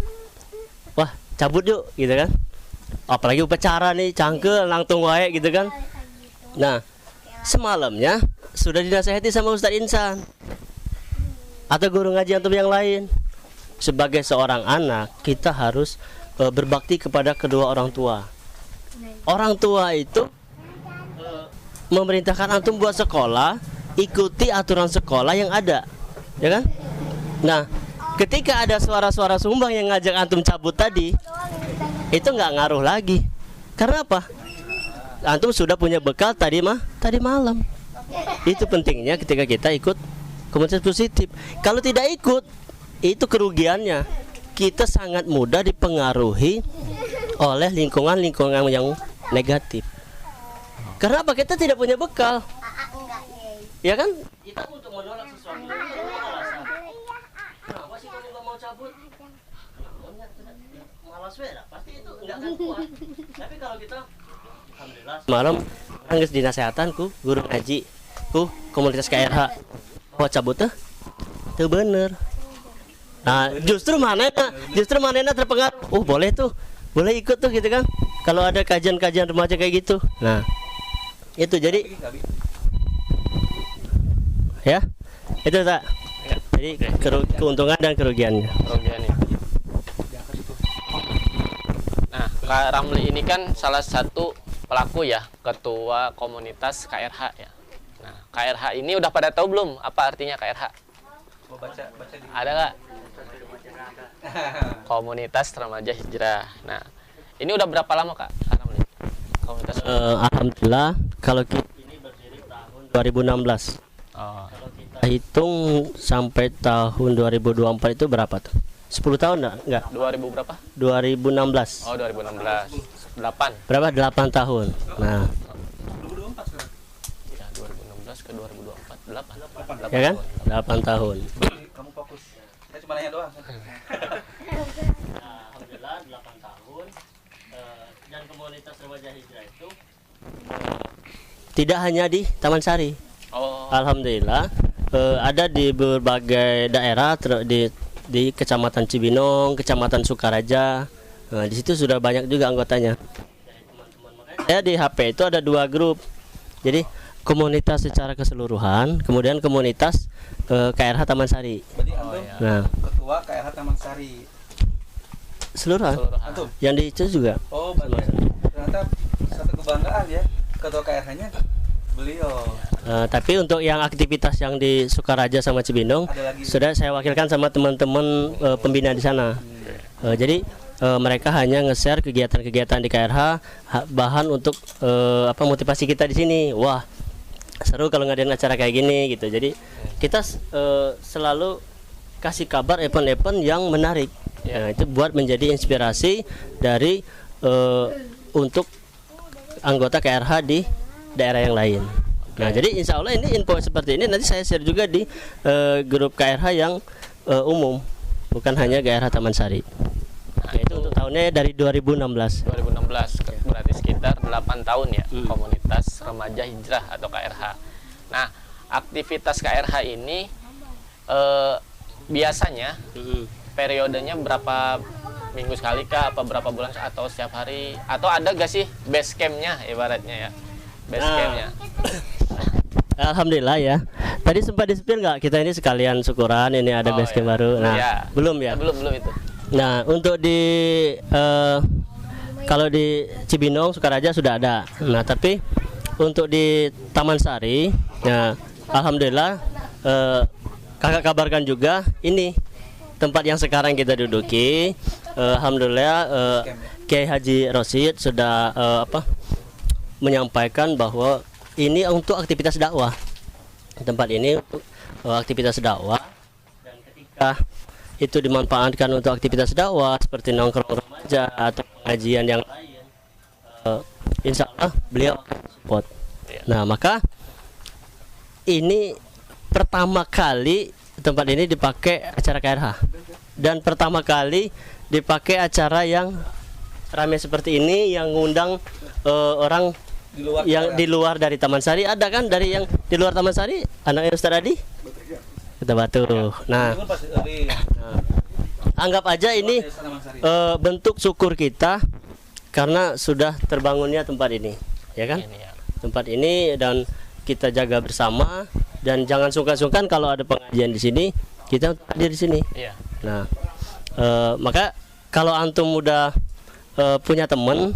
wah cabut yuk gitu kan. Apalagi upacara nih, cangkel langtung wae gitu kan. Nah, semalamnya sudah dinasihati sama Ustadz Insan atau guru ngaji antum yang lain. Sebagai seorang anak, kita harus berbakti kepada kedua orang tua. Orang tua itu memerintahkan antum buat sekolah, ikuti aturan sekolah yang ada, ya kan? Nah, ketika ada suara-suara sumbang yang ngajak antum cabut tadi, itu nggak ngaruh lagi. Karena apa? Antum sudah punya bekal tadi malam. Itu pentingnya ketika kita ikut komunitas positif. Kalau tidak ikut, itu kerugiannya. Kita sangat mudah dipengaruhi oleh lingkungan yang negatif. Karena apa? Kita tidak punya bekal. Ya kan? Kita untuk menolak sesuatu itu punya alasan. Kenapa sih kamu nggak mau cabut? Kenapa tidak? Malas weda, pasti itu nggak akan kuat. Tapi kalau kita, alhamdulillah. Malam, nangis dinasehatan ku guru ngaji, ku komunitas KRH. Mau cabut tuh? Itu bener. Nah, justru manena terpengaruh. Oh, boleh tuh. Boleh ikut tuh gitu kan. Kalau ada kajian-kajian remaja kayak gitu. Nah, itu jadi ya. Itu tak. Ya. Jadi keuntungan dan kerugiannya. Kerugiannya. Nah, Kak Ramli ini kan salah satu pelaku ya, ketua komunitas KRH ya. Nah, KRH ini udah pada tahu belum apa artinya KRH? Baca di Ada nggak? Komunitas Remaja Hijrah. Nah, ini udah berapa lama Kak Ramli? Komunitas. Alhamdulillah kalau kita ini berdiri tahun 2016. Oh, Kalau kita hitung sampai tahun 2024 itu berapa tuh? 10 tahun enggak? 2000 berapa? 2016. Oh, 2016. 8. Berapa? 8 tahun. Nah, 2024 sekarang. Ya, 2016 ke 2024. 8. ya kan? 8 tahun. Kamu fokus. Saya cuma nanya doang. Alhamdulillah 8 tahun dan komunitas remaja hijrah itu tidak hanya di Taman Sari. Oh, Alhamdulillah ada di berbagai daerah di Kecamatan Cibinong, Kecamatan Sukaraja. Nah, di situ sudah banyak juga anggotanya. Saya di HP itu ada 2 grup. Jadi komunitas secara keseluruhan, kemudian komunitas KRH Taman Sari. Berarti antum Nah, ketua KRH Taman Sari. keseluruhan. Antum. Yang di itu juga. Oh, berarti ternyata satu kebanggaan ya, ketua KRH-nya beliau. Tapi untuk yang aktivitas yang di Sukaraja sama Cibinong Ada lagi. sudah saya wakilkan sama teman-teman pembina di sana. Jadi mereka hanya nge-share kegiatan-kegiatan di KRH, bahan untuk motivasi kita di sini. Wah, seru kalau ngadain acara kayak gini gitu. Jadi kita selalu kasih kabar event-event yang menarik. Nah, itu buat menjadi inspirasi dari untuk anggota KRH di daerah yang lain. Nah, jadi insya Allah ini info seperti ini nanti saya share juga di grup KRH yang umum, bukan hanya KRH Taman Sari. Nah, itu untuk tahunnya dari 2016. 2016 berarti sekitar 8 tahun ya komunitas remaja hijrah atau KRH. Nah, aktivitas KRH ini biasanya periodenya berapa minggu sekali kah, apa berapa bulan atau setiap hari, atau ada gak sih base campnya ibaratnya ya, base campnya? Alhamdulillah ya. Tadi sempat di-spill nggak kita ini sekalian syukuran ini ada base camp baru. Nah, ya. belum ya? Belum itu. Nah, untuk di kalau di Cibinong Sukaraja sudah ada. Nah, tapi untuk di Taman Sari, ya alhamdulillah kakak kabarkan juga ini tempat yang sekarang kita duduki. Alhamdulillah Kiai Haji Rosid sudah menyampaikan bahwa ini untuk aktivitas dakwah. Tempat ini untuk aktivitas dakwah, dan ketika itu dimanfaatkan untuk aktivitas dakwah seperti nongkrong remaja atau pengajian yang lain, insya Allah beliau akan support. Nah, maka ini pertama kali tempat ini dipakai acara KRH, dan pertama kali dipakai acara yang ramai seperti ini yang ngundang orang di luar dari Taman Sari. Ada kan dari yang di luar Taman Sari, anaknya Ustaz Adi kita Batu. Nah, anggap aja ini bentuk syukur kita karena sudah terbangunnya tempat ini, ya kan? Tempat ini, dan kita jaga bersama, dan jangan sungkan-sungkan kalau ada pengajian di sini kita hadir di sini. Nah, maka kalau antum udah punya teman,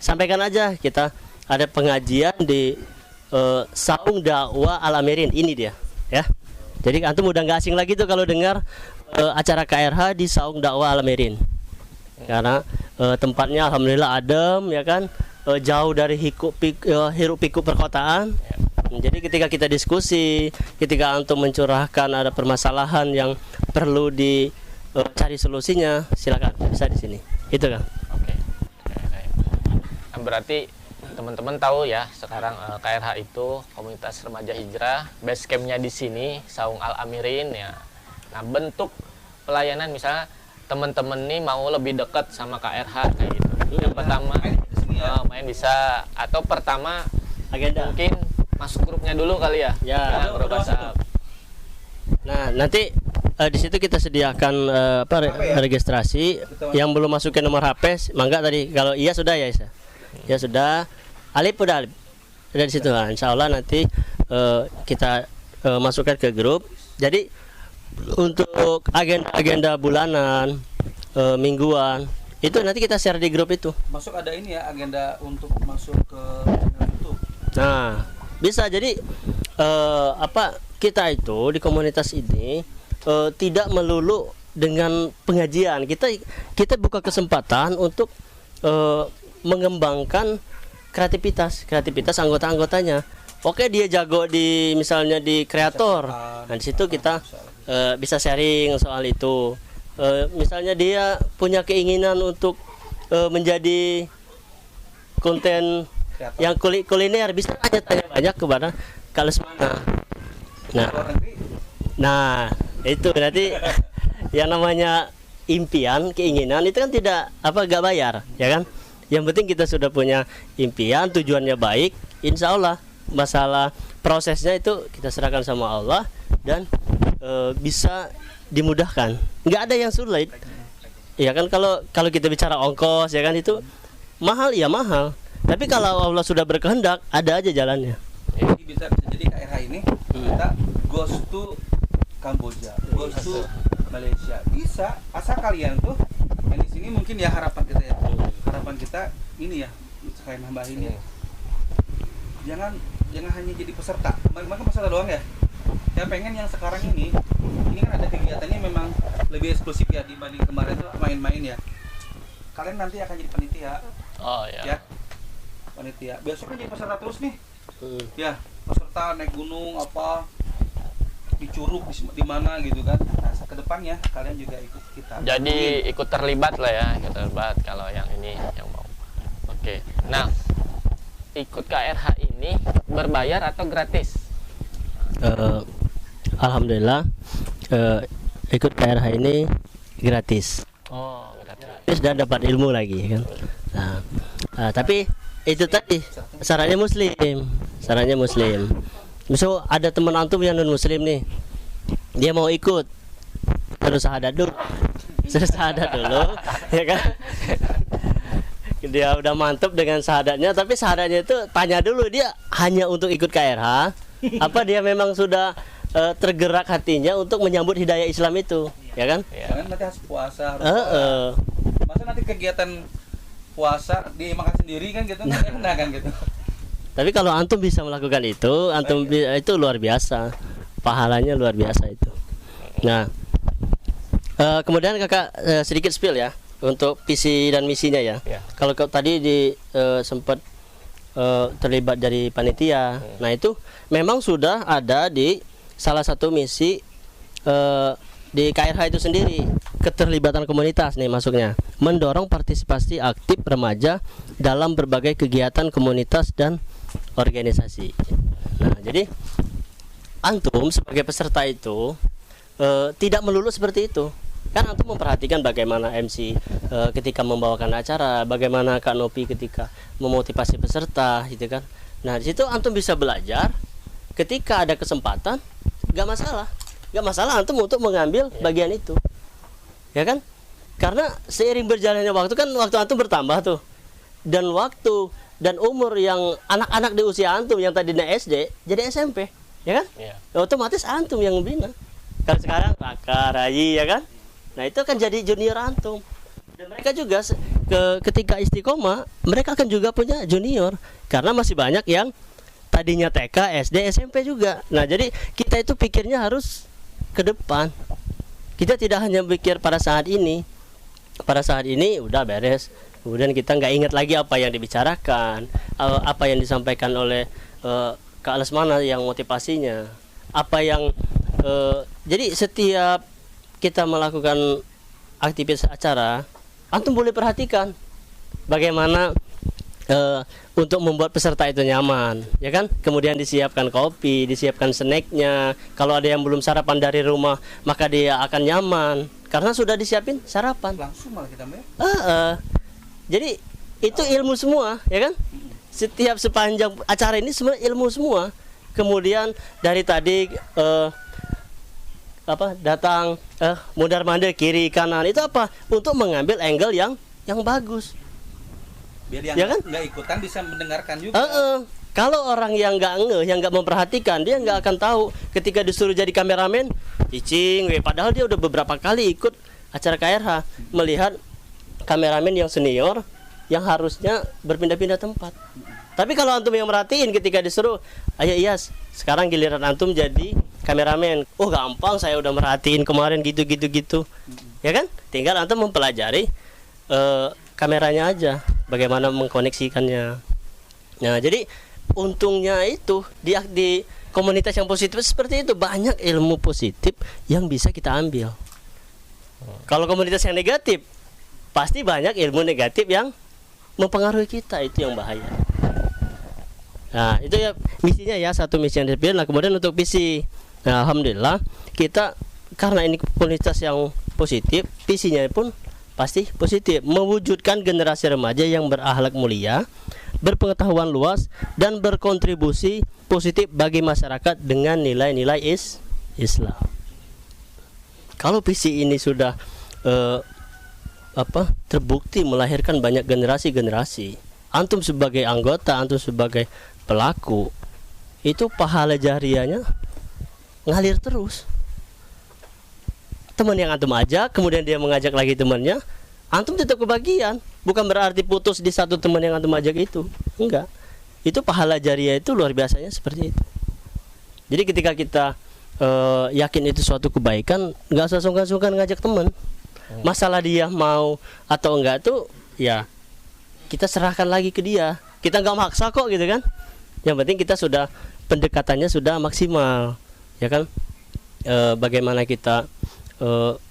sampaikan aja kita ada pengajian di Saung Dakwah Al-Amirin, ini dia ya. Jadi antum udah nggak asing lagi tuh kalau dengar acara KRH di Saung Dakwah Al-Amirin, karena tempatnya alhamdulillah adem, ya kan, jauh dari hiruk pikuk perkotaan. Jadi ketika kita diskusi, ketika antum mencurahkan ada permasalahan yang perlu dicari solusinya, silakan bisa di sini. Itu kan. Oke. Berarti teman-teman tahu ya sekarang KRH itu komunitas remaja hijrah, base campnya di sini Saung Al Amirin ya. Nah bentuk pelayanan misalnya teman-teman nih mau lebih dekat sama KRH kayak gitu. Yang pertama main bisa, atau pertama Agenda. mungkin masuk grupnya dulu kali ya. Ya, grup WhatsApp. Nah, nanti di situ kita sediakan registrasi. Yang belum masukin nomor HP, mangga tadi. Kalau iya sudah ya, Isa. Ya sudah. Alip udah Alip. Udah di situ. Nah, insya Allah nanti kita masukkan ke grup. Jadi untuk agenda bulanan, mingguan, itu nanti kita share di grup itu. Masuk ada ini ya, agenda untuk masuk ke channel YouTube. Nah, bisa jadi kita itu di komunitas ini tidak melulu dengan pengajian. Kita buka kesempatan untuk mengembangkan kreativitas anggota-anggotanya. Oke, dia jago misalnya di kreator. Nah, di situ kita bisa sharing soal itu. Misalnya dia punya keinginan untuk menjadi konten yang kuliner, bisa tanya banyak kepada Kak Lesmana. Nah, itu nanti yang namanya impian, keinginan itu kan gak bayar, ya kan? Yang penting kita sudah punya impian, tujuannya baik, insya Allah masalah prosesnya itu kita serahkan sama Allah dan bisa dimudahkan. Nggak ada yang sulit. Ya kan, kalau kita bicara ongkos ya kan itu mahal ya mahal. Tapi kalau Allah sudah berkehendak, ada aja jalannya. Jadi bisa jadi KRH ini kita goes to Kamboja, goes to Malaysia. Bisa asal kalian tuh yang di sini mungkin ya harapan kita ya. Harapan kita ini ya, saya nambahin ya. Jangan hanya jadi peserta. Maka peserta doang ya. Saya pengen yang sekarang ini kan ada kegiatannya memang lebih eksklusif ya dibanding kemarin tuh main-main ya. Kalian nanti akan jadi panitia. Oh ya. Ya. Panitia. Besoknya jadi peserta terus nih. Ya, peserta naik gunung apa di Curug di mana gitu kan. Nah, ke depannya kalian juga ikut kita. Jadi ikut terlibat lah ya, ikut terlibat kalau yang ini yang mau. Oke. Nah, ikut KRH ini berbayar atau gratis? Alhamdulillah ikut KRH ini gratis. Oh, gratis. Terus dan dapat ilmu lagi kan. Nah, tapi itu tadi syaratnya muslim. Misal ada teman antum yang non muslim nih, dia mau ikut, terus syahadat dulu, ya kan? Dia udah mantep dengan syahadatnya, tapi syahadatnya itu tanya dulu dia hanya untuk ikut KRH, apa dia memang sudah tergerak hatinya untuk menyambut hidayah Islam itu, ya kan? Jangan nanti harus puasa. Masa nanti kegiatan puasa dimakan sendiri kan gitu, nggak enak kan gitu. Tapi kalau antum bisa melakukan itu, itu luar biasa, pahalanya luar biasa itu. Nah, kemudian kakak sedikit spill ya untuk visi dan misinya ya. Kalau tadi sempat terlibat dari panitia, nah itu memang sudah ada di salah satu misi di KRH itu sendiri, keterlibatan komunitas nih masuknya, mendorong partisipasi aktif remaja dalam berbagai kegiatan komunitas dan organisasi. Nah, jadi antum sebagai peserta itu tidak melulu seperti itu. Kan antum memperhatikan bagaimana MC ketika membawakan acara, bagaimana Kak Nopi ketika memotivasi peserta, gitu kan. Nah, di situ antum bisa belajar. Ketika ada kesempatan, gak masalah antum untuk mengambil bagian itu, ya kan? Karena seiring berjalannya waktu kan waktu antum bertambah tuh, dan waktu dan umur yang anak-anak di usia antum yang tadinya SD jadi SMP, ya kan? Otomatis antum yang membina. Kalau sekarang Raka, Rayi, ya kan? Nah itu kan jadi junior antum. Dan mereka juga ketika istiqomah, mereka akan juga punya junior, karena masih banyak yang tadinya TK, SD, SMP juga. Nah jadi kita itu pikirnya harus ke depan. Kita tidak hanya pikir pada saat ini udah beres, kemudian kita nggak ingat lagi apa yang dibicarakan, apa yang disampaikan oleh Kak Lesmana yang motivasinya, apa yang jadi setiap kita melakukan aktivitas acara, antum boleh perhatikan bagaimana untuk membuat peserta itu nyaman, ya kan? Kemudian disiapkan kopi, disiapkan snacknya. Kalau ada yang belum sarapan dari rumah, maka dia akan nyaman karena sudah disiapin sarapan. Langsung malah kita Jadi itu ilmu semua, ya kan? Setiap sepanjang acara ini semua ilmu semua. Kemudian dari tadi datang mundar mandir kiri kanan itu apa? Untuk mengambil angle yang bagus. Biar yang Ya kan? nggak ikutan bisa mendengarkan juga. Kalau orang yang nggak ngeh, yang nggak memperhatikan, dia nggak akan tahu. Ketika disuruh jadi kameramen, cicing, padahal dia udah beberapa kali ikut acara KRH, melihat kameramen yang senior yang harusnya berpindah-pindah tempat. Tapi kalau antum yang merhatiin ketika disuruh, ayo Iyas, sekarang giliran antum jadi kameramen. Oh gampang, saya udah merhatiin kemarin gitu. Ya kan? Tinggal antum mempelajari kameranya aja, bagaimana mengkoneksikannya. Nah, jadi untungnya itu di komunitas yang positif seperti itu banyak ilmu positif yang bisa kita ambil. Kalau komunitas yang negatif, pasti banyak ilmu negatif yang mempengaruhi kita, itu yang bahaya. Nah, itu ya misinya ya, satu misi yang dipilih. Nah, kemudian untuk visi, nah, alhamdulillah kita karena ini komunitas yang positif, visinya pun pasti positif, mewujudkan generasi remaja yang berakhlak mulia, berpengetahuan luas, dan berkontribusi positif bagi masyarakat dengan nilai-nilai Islam. Kalau visi ini sudah terbukti melahirkan banyak generasi-generasi, antum sebagai anggota, antum sebagai pelaku, itu pahala jariahnya ngalir terus. Teman yang antum ajak, kemudian dia mengajak lagi temannya, antum tetap kebagian. Bukan berarti putus di satu teman yang antum ajak itu, enggak. Itu pahala jariah itu luar biasanya seperti itu. Jadi ketika kita yakin itu suatu kebaikan, nggak usah sungkan-sungkan ngajak teman. Masalah dia mau atau enggak tuh ya kita serahkan lagi ke dia. Kita nggak maksa kok gitu kan. Yang penting kita sudah pendekatannya sudah maksimal, ya kan? Bagaimana kita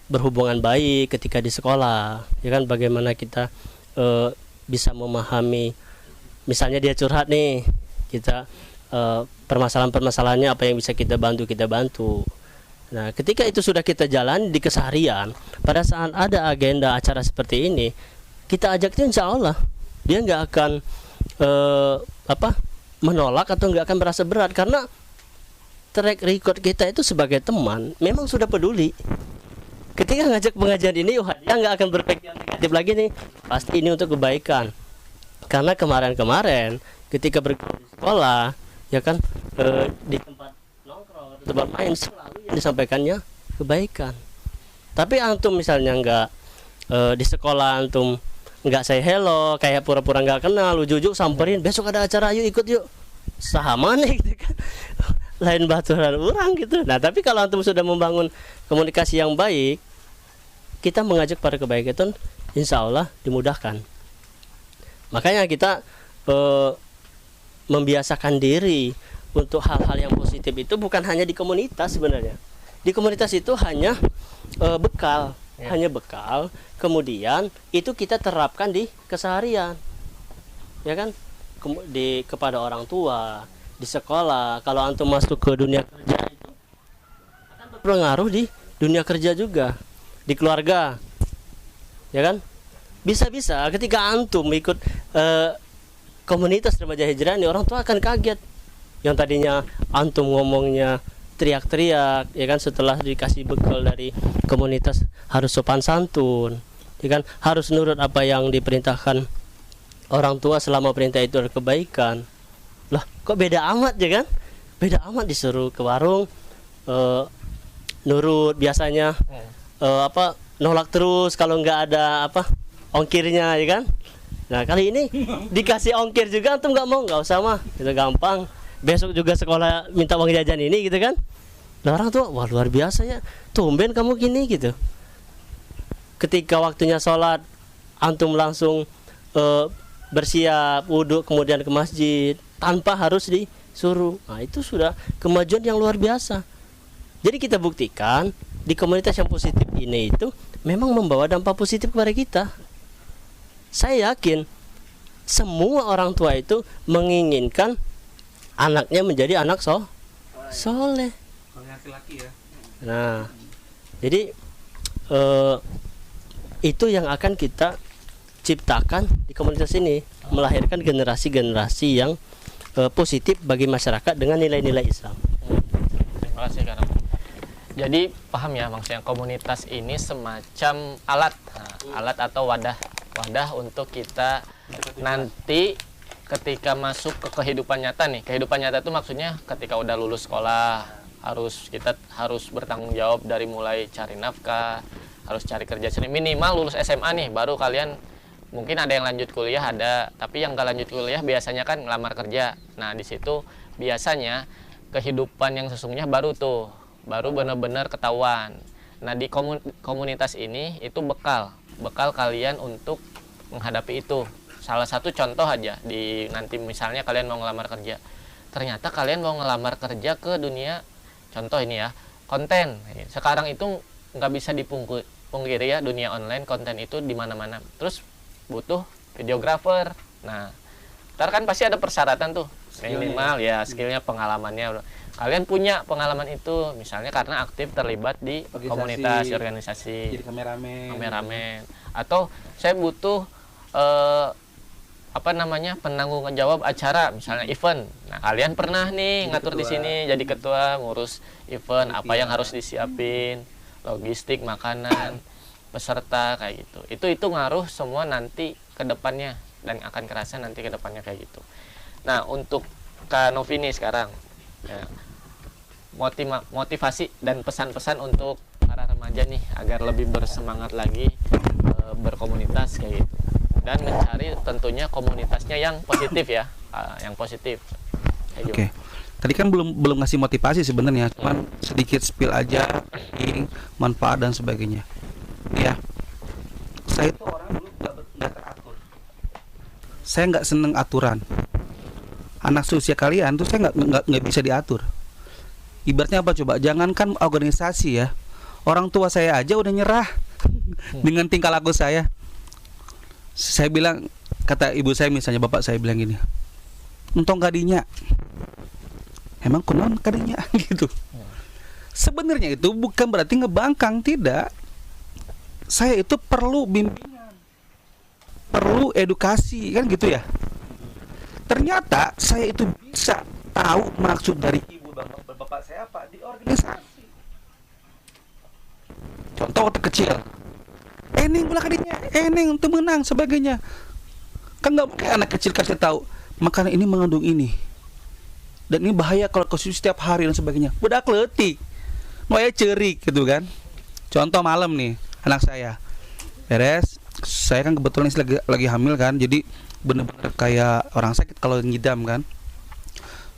berhubungan baik ketika di sekolah, ya kan? Bagaimana kita bisa memahami, misalnya dia curhat nih, kita permasalahan-permasalahannya apa yang bisa kita bantu. Nah, ketika itu sudah kita jalan di keseharian, pada saat ada agenda acara seperti ini, kita ajak dia, insya Allah dia nggak akan menolak atau nggak akan merasa berat, karena track record kita itu sebagai teman memang sudah peduli. Ketika ngajak pengajian ini, dia nggak akan berpikir negatif lagi nih, pasti ini untuk kebaikan. Karena kemarin ketika di sekolah, ya kan, di tempat nongkrong, tempat main, selalu yang disampaikannya kebaikan. Tapi antum misalnya nggak di sekolah, antum nggak say hello, kayak pura-pura nggak kenal, ujuk-ujuk samperin, besok ada acara, ayo ikut yuk, sahamane gitu kan, lain baturan orang gitu. Nah, tapi kalau antum sudah membangun komunikasi yang baik, kita mengajak pada kebaikan itu, insya Allah dimudahkan. Makanya kita membiasakan diri untuk hal-hal yang positif itu bukan hanya di komunitas sebenarnya. Di komunitas itu hanya bekal, hanya bekal. Kemudian itu kita terapkan di keseharian, ya kan? Kepada orang tua, di sekolah. Kalau antum masuk ke dunia kerja itu akan berpengaruh di dunia kerja juga, di keluarga, ya kan? Bisa-bisa ketika antum ikut komunitas remaja hijrah ini, orang tua akan kaget. Yang tadinya antum ngomongnya teriak-teriak, ya kan, setelah dikasih bekal dari komunitas harus sopan santun, ya kan, harus nurut apa yang diperintahkan orang tua selama perintah itu adalah kebaikan. Lah, kok beda amat, ya kan? Beda amat, disuruh ke warung nurut biasanya, nolak terus kalau nggak ada ongkirnya, ya kan? Nah, kali ini dikasih ongkir juga antum nggak mau, nggak usah mah, itu gampang. Besok juga sekolah minta uang jajan ini gitu kan. Nah, orang tua, wah luar biasa ya, tumben kamu gini gitu. Ketika waktunya sholat, antum langsung bersiap, wudhu, kemudian ke masjid tanpa harus disuruh. Nah, itu sudah kemajuan yang luar biasa. Jadi kita buktikan di komunitas yang positif ini itu memang membawa dampak positif kepada kita. Saya yakin semua orang tua itu menginginkan anaknya menjadi anak soleh. Kalau laki-laki ya. Nah, jadi itu yang akan kita ciptakan di komunitas ini, melahirkan generasi-generasi yang positif bagi masyarakat dengan nilai-nilai Islam. Terima kasih Kak. Jadi paham ya, maksudnya komunitas ini semacam alat, alat atau wadah untuk kita nanti ketika masuk ke kehidupan nyata nih. Kehidupan nyata itu maksudnya ketika udah lulus sekolah, kita harus bertanggung jawab dari mulai cari nafkah, harus cari kerja sendiri, minimal lulus SMA nih, baru kalian mungkin ada yang lanjut kuliah, ada, tapi yang gak lanjut kuliah biasanya kan ngelamar kerja. Nah di situ biasanya kehidupan yang sesungguhnya baru benar-benar ketahuan. Nah di komunitas ini itu bekal kalian untuk menghadapi itu. Salah satu contoh aja, di nanti misalnya kalian mau ngelamar kerja, ternyata kalian mau ngelamar kerja ke dunia, contoh ini ya, konten. Sekarang itu nggak bisa dipungkiri ya, dunia online konten itu di mana-mana. Terus butuh videografer. Nah, ntar kan pasti ada persyaratan tuh, minimal ya skillnya, pengalamannya. Kalian punya pengalaman itu, misalnya karena aktif terlibat di komunitas, organisasi, jadi kameramen, atau saya butuh penanggung jawab acara, misalnya event. Nah kalian pernah nih jadi ngatur ketua, di sini jadi ketua, ngurus event, apa yang harus disiapin, logistik, makanan, peserta, kayak gitu. Itu ngaruh semua nanti ke depannya, dan akan kerasa nanti ke depannya kayak gitu. Nah untuk Kak Novi nih sekarang ya, motivasi dan pesan-pesan untuk para remaja nih agar lebih bersemangat lagi berkomunitas kayak gitu, dan mencari tentunya komunitasnya yang positif ya, yang positif. Oke. Tadi kan belum ngasih motivasi sebenarnya, cuman sedikit spill aja, manfaat dan sebagainya. Ya, saya itu orang dulu nggak teratur. Saya nggak seneng aturan. Anak seusia kalian tuh saya nggak bisa diatur. Ibaratnya apa coba? Jangankan organisasi ya, orang tua saya aja udah nyerah dengan tingkah laku saya. Saya bilang, kata ibu saya misalnya, bapak saya bilang gini, untung kadinya, emang kunon kadinya gitu. Sebenarnya itu bukan berarti ngebangkang, tidak. Saya itu perlu bimbingan, perlu edukasi, kan gitu ya. Ternyata saya itu bisa tahu maksud dari ibu bapak saya apa di organisasi. Contoh waktu kecil, eneng bola kadinya, eneng untuk menang sebagainya. Kan nggak mungkin anak kecil kasih tahu makanan ini mengandung ini dan ini bahaya kalau konsumsi setiap hari dan sebagainya. Budak letik, mau ya cerik gitu kan. Contoh malam nih, anak saya beres, saya kan kebetulan lagi hamil kan, jadi bener-bener kayak orang sakit kalau ngidam kan.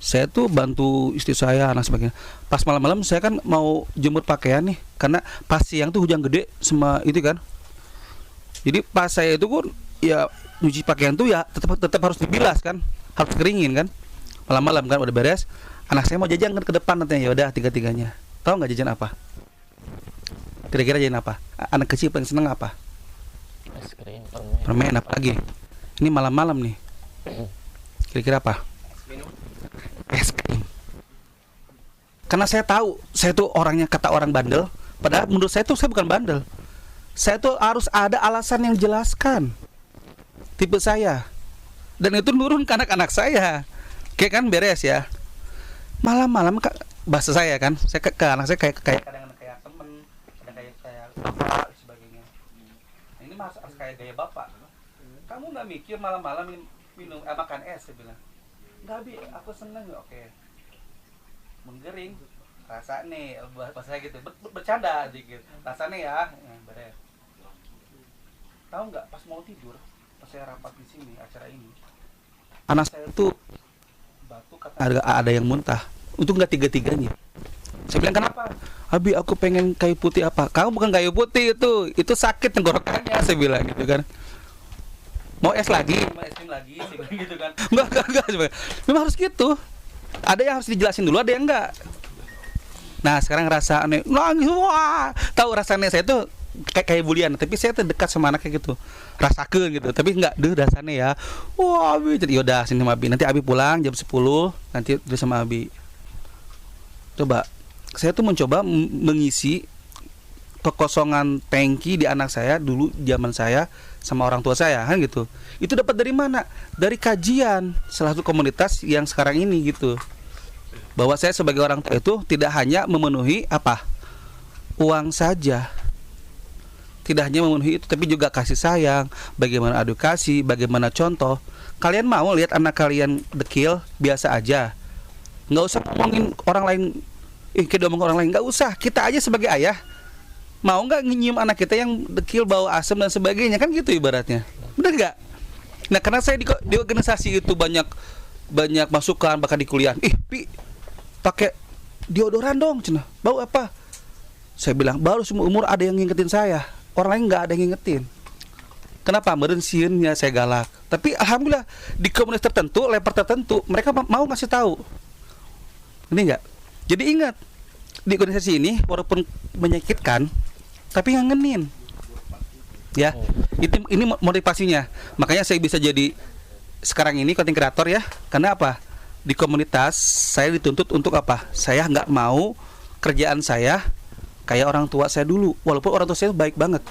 Saya tuh bantu istri saya, anak sebagainya. Pas malam-malam saya kan mau jemur pakaian nih, karena pas siang tuh hujan gede sama itu kan. Jadi pas saya itu pun ya nyuci pakaian tuh ya tetap harus dibilas kan, harus keringin kan. Malam-malam kan udah beres, anak saya mau jajan kan ke depan nantinya, ya udah tiga-tiganya. Tahu nggak jajan apa? Kira-kira jajan apa? Anak kecil paling seneng apa? Es krim, permen apa lagi? Ini malam-malam nih. Kira-kira apa? Es krim. Karena saya tahu, saya tuh orangnya kata orang bandel. Padahal menurut saya tuh saya bukan bandel. Saya tuh harus ada alasan yang jelaskan tipe saya. Dan itu nurun ke anak-anak saya. Kayak kan beres ya. Malam-malam bahasa saya kan, saya ke anak saya kayak kadang kayak temen, kadang kayak bapak sebagainya. Nah, ini harus kayak gaya bapak. Kamu nggak mikir malam-malam minum makan es, saya bilang. Nggak bi, aku seneng. Oke. Menggering, rasa nih, bahasa saya gitu, bercanda dikit. Rasanya ya, beres. Tahu nggak, pas mau tidur, pas saya rapat di sini acara ini, anak saya tuh batuk, kata ada yang muntah. Untuk nggak tiga-tiganya. Saya bilang kenapa? Abi, aku pengen kayu putih apa? Kamu bukan kayu putih itu sakit tenggorokannya, saya bilang gitu kan. Mau es lagi, mau es krim lagi, gitu kan. Enggak. Memang harus gitu. Ada yang harus dijelasin dulu, ada yang enggak. Nah, sekarang rasa aneh, nangis, wah. Tahu rasanya saya tuh kayak bulian, tapi saya tuh dekat sama anaknya gitu, rasakeun gitu, tapi nggak deh dasarnya ya. Wah Abi, jadi yaudah sini sama Abi, nanti Abi pulang jam 10, nanti dulu sama Abi. Coba saya tuh mencoba mengisi kekosongan tangki di anak saya dulu zaman saya sama orang tua saya kan gitu. Itu dapat dari mana? Dari kajian salah satu komunitas yang sekarang ini gitu. Bahwa saya sebagai orang tua itu tidak hanya memenuhi apa? Uang saja. Tidak hanya memenuhi itu, tapi juga kasih sayang, bagaimana edukasi, bagaimana contoh. Kalian mau lihat anak kalian dekil, biasa aja. Nggak usah ngomongin orang lain, kita ngomong orang lain, nggak usah. Kita aja sebagai ayah, mau nggak nyium anak kita yang dekil, bau asam dan sebagainya, kan gitu ibaratnya. Bener nggak? Nah, karena saya di organisasi itu banyak masukan, bahkan di kuliah. Pi, pakai deodoran dong, cina. Bau apa? Saya bilang, baru semua umur ada yang ngingetin saya. Orang lain nggak ada yang ngingetin. Kenapa? Merensiunnya saya galak. Tapi alhamdulillah di komunitas tertentu, level tertentu, mereka mau ngasih tahu. Ini enggak? Jadi ingat, di organisasi ini walaupun menyakitkan, tapi ngangenin. Ya, ini motivasinya. Makanya saya bisa jadi sekarang ini content creator ya. Karena apa? Di komunitas saya dituntut untuk apa? Saya nggak mau kerjaan saya kayak orang tua saya dulu. Walaupun orang tua saya baik banget.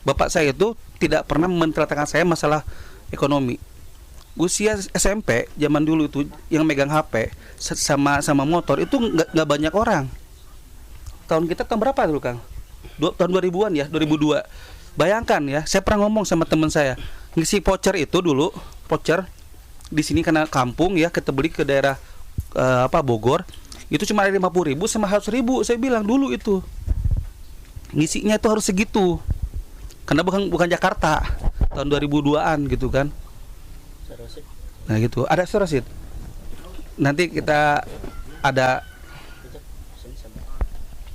Bapak saya itu tidak pernah menceritakan saya masalah ekonomi. Usia SMP zaman dulu itu yang megang HP sama motor itu nggak banyak orang. Tahun kita tahun berapa dulu Kang? Tahun 2000-an ya, 2002. Bayangkan ya, saya pernah ngomong sama teman saya, ngisi voucher itu dulu, voucher di sini karena kampung ya, kita beli ke daerah Bogor, itu cuma ada 50.000 sama 100.000. Saya bilang dulu itu ngisinya itu harus segitu. Karena bukan Jakarta tahun 2002-an gitu kan. Nah gitu, ada Sorosid. Nanti kita ada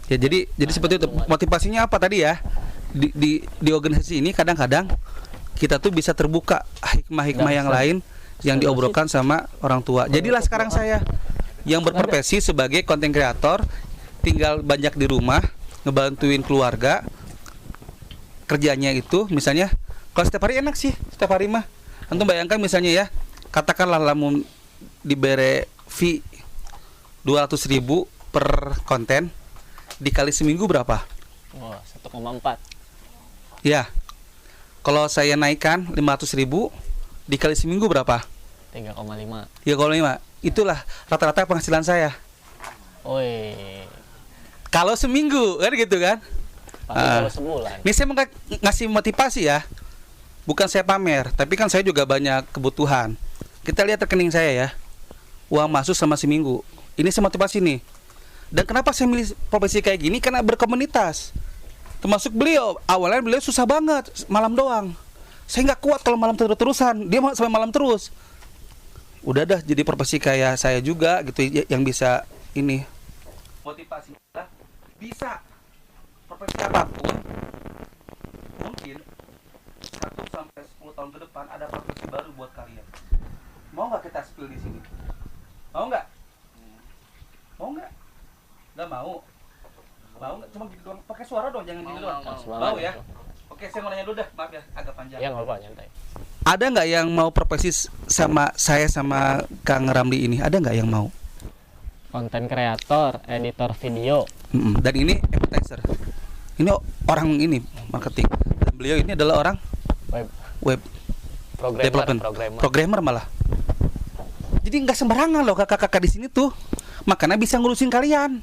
ya, jadi seperti itu. Motivasinya apa tadi ya? Di organisasi ini kadang-kadang kita tuh bisa terbuka hikmah-hikmah yang lain yang diobrolkan sama orang tua. Jadilah sekarang saya yang berprofesi sebagai content creator, tinggal banyak di rumah, ngebantuin keluarga. Kerjanya itu misalnya kalau setiap hari enak sih, setiap hari mah. Antum bayangkan misalnya ya, katakanlah lamun dibere fee 200.000 per konten, dikali seminggu berapa? Wah, 1,4. Ya. Kalau saya naikkan 500.000 dikali seminggu berapa? 3,5. 3,5. Itulah rata-rata penghasilan saya. Oi. Kalau seminggu kan gitu kan? Kalau sebulan. Ini saya mau ngasih motivasi ya. Bukan saya pamer, tapi kan saya juga banyak kebutuhan. Kita lihat rekening saya ya. Uang masuk sama seminggu. Ini saya motivasi nih. Dan kenapa saya milih profesi kayak gini? Karena berkomunitas. Termasuk beliau, awalnya beliau susah banget, malam doang. Saya nggak kuat kalau malam terus-terusan. Dia mau sampai malam terus. Udah dah jadi profesi kayak saya juga gitu, yang bisa ini. Motivasi kita bisa profesi apapun. Mungkin 1-10 tahun ke depan ada profesi baru buat kalian. Mau nggak kita spill di sini? Mau nggak? Mau nggak? Nggak mau. Mau nggak? Cuma gitu doang. Pakai suara dong, jangan gini doang. Mau ya? Oke, saya mau nanya dulu dah. Maaf ya, agak panjang. Ya nggak apa-apa, nyantai. Ada nggak yang mau profesi sama saya sama Kang Ramli ini? Ada nggak yang mau? Konten kreator, editor video. Dan ini advertiser. Ini orang ini marketing. Dan beliau ini adalah orang web development, programmer malah. Jadi nggak sembarangan loh kakak-kakak di sini tuh. Makanya bisa ngurusin kalian.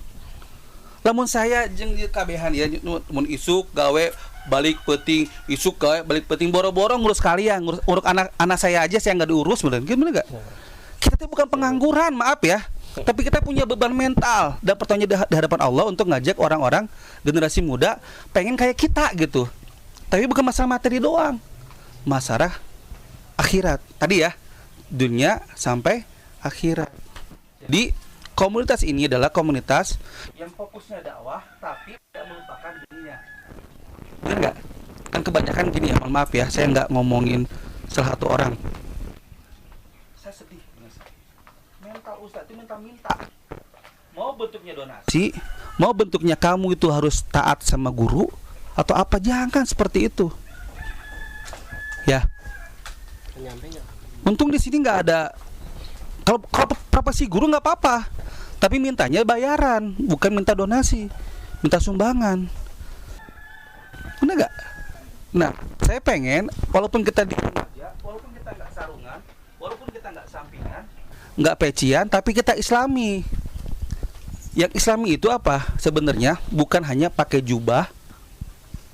Lamun saya jeung kabehan ya, mun isuk gawe balik peting, isuk gawe balik peting, boro-boro ngurus kalian, ngurus anak saya aja saya nggak diurus, bener gak? Kita tuh bukan pengangguran, maaf ya. Tapi kita punya beban mental dan pertanyaan di hadapan Allah untuk ngajak orang-orang generasi muda pengen kayak kita gitu. Tapi bukan masalah materi doang, masalah akhirat. Tadi ya, dunia sampai akhirat. Jadi komunitas ini adalah komunitas yang fokusnya dakwah tapi tidak melupakan dunia. Benar nggak? Kan kebanyakan gini ya, mohon maaf ya, saya nggak ngomongin salah satu orang. Saya sedih. Mental Ustadz itu minta. Mau bentuknya donasi, mau bentuknya kamu itu harus taat sama guru, atau apa, jangan seperti itu. Ya. Untung di sini nggak ada. Kalau profesi guru nggak apa-apa, tapi mintanya bayaran, bukan minta donasi, minta sumbangan. Benar nggak? Nah, saya pengen walaupun kita di walaupun kita nggak sarungan, walaupun kita nggak sampingan, nggak pecian, tapi kita Islami. Yang Islami itu apa? Sebenarnya bukan hanya pakai jubah,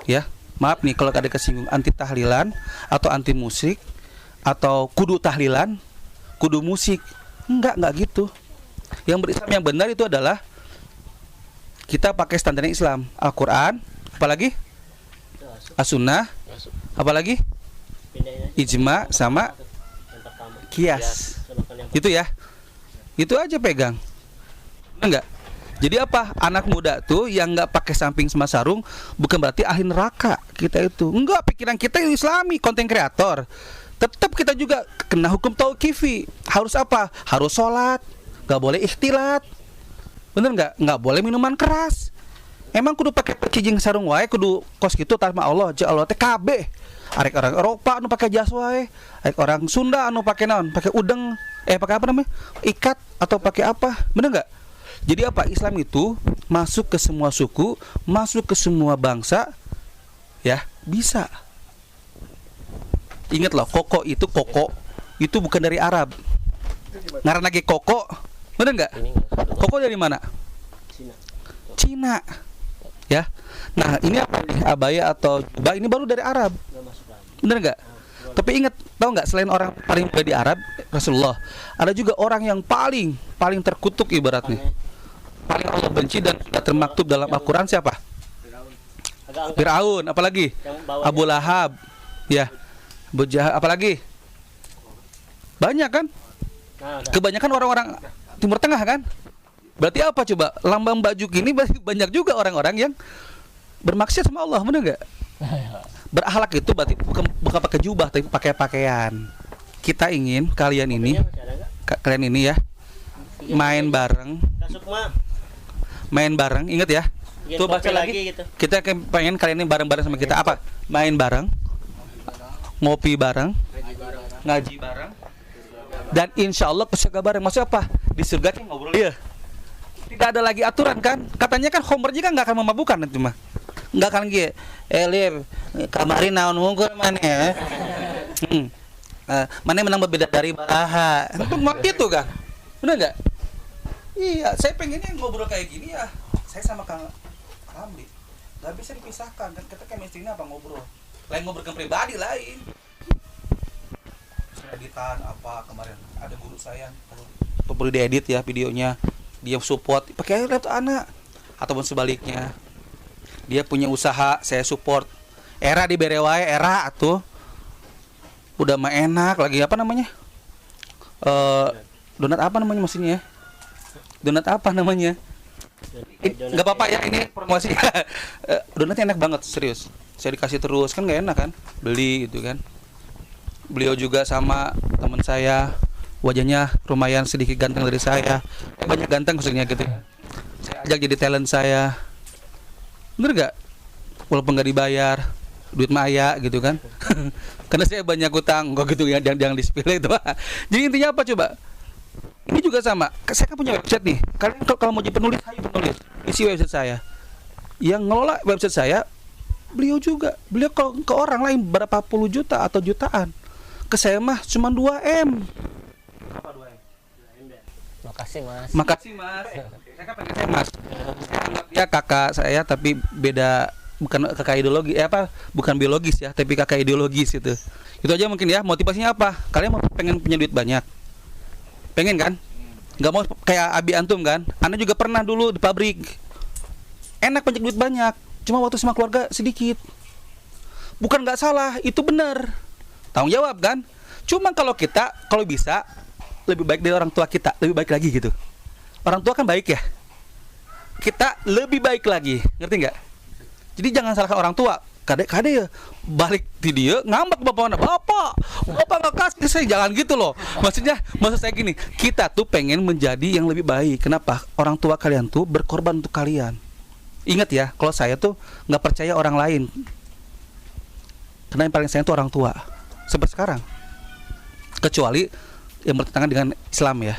ya. Maaf nih kalau ada kesinggung anti tahlilan atau anti musik atau kudu tahlilan, kudu musik. Enggak gitu. Yang berislam yang benar itu adalah kita pakai standarnya Islam, Al-Quran, apalagi As-Sunnah, apalagi ijma sama kias. Itu ya. Itu aja pegang. Enggak. Jadi apa? Anak muda tuh yang nggak pakai samping sama sarung bukan berarti ahli neraka kita itu. Enggak, pikiran kita Islami, konten kreator. Tetap kita juga kena hukum tauqifi. Harus apa? Harus sholat, nggak boleh ikhtilat. Bener nggak? Nggak boleh minuman keras. Emang kudu pakai cijing sarung wae, kudu kos gitu tanpa Allah, ja Allah teh kabeh. Arek orang Eropa anu pakai jas wae, arek orang Sunda anu pakai naon? Pakai udeng, pakai apa namanya? Ikat atau pakai apa? Bener nggak? Jadi apa? Islam itu masuk ke semua suku, masuk ke semua bangsa, ya bisa. Ingat loh, koko itu bukan dari Arab. Ngaran lagi koko, bener nggak? Koko dari mana? Cina. Ya. Nah ini apa nih? Abaya atau jubah ini baru dari Arab. Bener nggak? Tapi ingat, tahu nggak, selain orang paling mulia di Arab, Rasulullah, ada juga orang yang paling terkutuk ibaratnya, paling Allah benci dan tidak termaktub dalam Al-Quran siapa? Fir'aun, apalagi? Abu Lahab, ya. Apalagi? Banyak kan? Kebanyakan orang-orang Timur Tengah kan? Berarti apa coba? Lambang baju gini banyak juga orang-orang yang bermaksiat sama Allah, bener nggak? Berakhlak itu berarti bukan pakai jubah, tapi pakai pakaian. Kita ingin kalian ini ya main bareng, ingat ya. Tuh baca lagi. Gitu. Kita pengen kalian ini bareng-bareng sama kita apa? Main bareng, ngopi bareng, ngaji bareng, dan insya Allah ke surga bareng. Maksudnya apa? Di surga kan ngobrol ya. Tidak ada lagi aturan kan? Katanya kan homer juga nggak akan memabukkan itu mah. Nggak akan gitu. Lip, kamarin naon unggul mana ya? Mana menang berbeda dari baraha. Itu gitu kan? Benar nggak? Iya, saya pengennya ngobrol kayak gini ya. Saya sama Kang Ramli nggak bisa dipisahkan kan, kita chemistry-nya apa ngobrol. Lain ngobrol ke pribadi lain. Editan apa kemarin ada guru saya perlu diedit ya videonya, dia support pakai laptop anak ataupun sebaliknya, dia punya usaha saya support. Era di berewai era tuh udah mah enak lagi apa namanya, donat apa namanya mesinnya, donat apa namanya, nggak apa-apa ya ini promosi. Donatnya enak banget serius, saya dikasih terus kan, nggak enak kan beli gitu kan. Beliau juga sama teman saya, wajahnya lumayan sedikit ganteng dari saya, banyak ganteng maksudnya gitu. Saya ajak jadi talent saya, bener gak? Walaupun gak dibayar, duit maya gitu kan. Karena saya banyak utang, kok gitu ya, jangan di-spill itu. Jadi intinya apa coba? Ini juga sama, saya kan punya website nih. Kalian kalau mau jadi penulis, ayo penulis, isi website saya. Yang ngelola website saya, beliau juga. Beliau ke orang lain berapa puluh juta atau jutaan. Ke saya mah cuma 2M. Apa 2M? Makasih mas. Makasih mas. Saya kan pengen saya mas. Saya anggap dia kakak saya tapi beda, bukan kakak ideologi, bukan biologis ya, tapi kakak ideologis itu. Itu aja mungkin ya. Motivasinya apa? Kalian mau pengen punya duit banyak? Pengen kan? Nggak mau kayak Abi antum kan? Anda juga pernah dulu di pabrik. Enak punya duit banyak, cuma waktu sama keluarga sedikit. Bukan nggak salah, itu benar. Tanggung jawab kan? Cuma kalau bisa lebih baik dari orang tua kita, lebih baik lagi gitu. Orang tua kan baik ya, kita lebih baik lagi, ngerti nggak? Jadi jangan salahkan orang tua. Kade ya balik di dia ngambek bapak nggak kasih saya, jangan gitu loh. Maksud saya gini, kita tuh pengen menjadi yang lebih baik. Kenapa? Orang tua kalian tuh berkorban untuk kalian. Ingat ya, kalau saya tuh nggak percaya orang lain, karena yang paling sayang tuh orang tua sampai sekarang, kecuali yang bertentangan dengan Islam ya.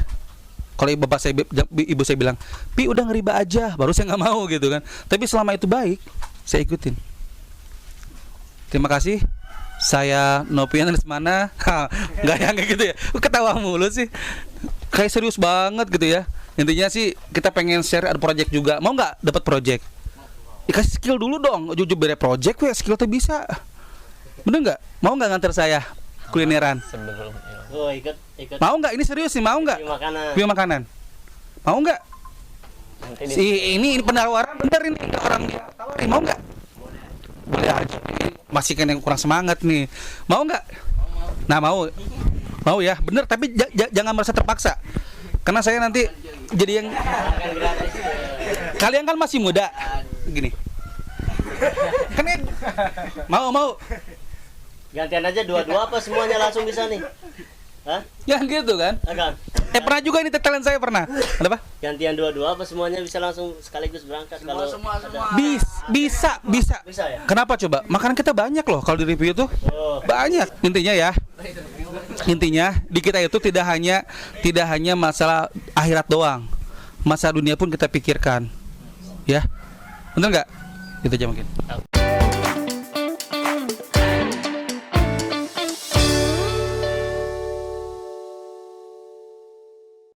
Kalau ibu saya bilang, Pi udah ngeriba aja, baru saya nggak mau gitu kan. Tapi selama itu baik, saya ikutin. Terima kasih. Saya Nopian Lesmana. Nggak yang kayak gitu ya. Ketawa mulu sih. Kayak serius banget gitu ya. Intinya sih kita pengen share, ada project juga. Mau nggak dapat project? Dikasih skill dulu dong. Jujur bere project, ya skill tuh bisa. Bener nggak? Mau nggak nganter saya kulineran? Sebelum ya. Oh, ikut. Mau nggak? Ini serius sih, mau nggak? View makanan. Mau nggak? Nanti Ini penawaran bener ini, orang dia tawarin, mau nggak? Boleh aja. Masih kan yang kurang semangat nih. Mau nggak? Nah, mau ya, bener. Tapi jangan merasa terpaksa. Karena saya nanti jadi yang kalian kan masih muda, gini. Kan mau. Gantian aja dua-dua apa semuanya langsung bisa nih? Hah? Ya gitu kan? Agak. Pernah juga ini talent saya pernah. Ada apa? Gantian dua-dua apa semuanya bisa langsung sekaligus berangkat kalau semua. Bisa. Bisa ya? Kenapa coba? Makanan kita banyak loh kalau di review tuh. Oh. Banyak. Intinya di kita itu tidak hanya masalah akhirat doang. Masa dunia pun kita pikirkan. Ya. Benar nggak? Itu aja mungkin.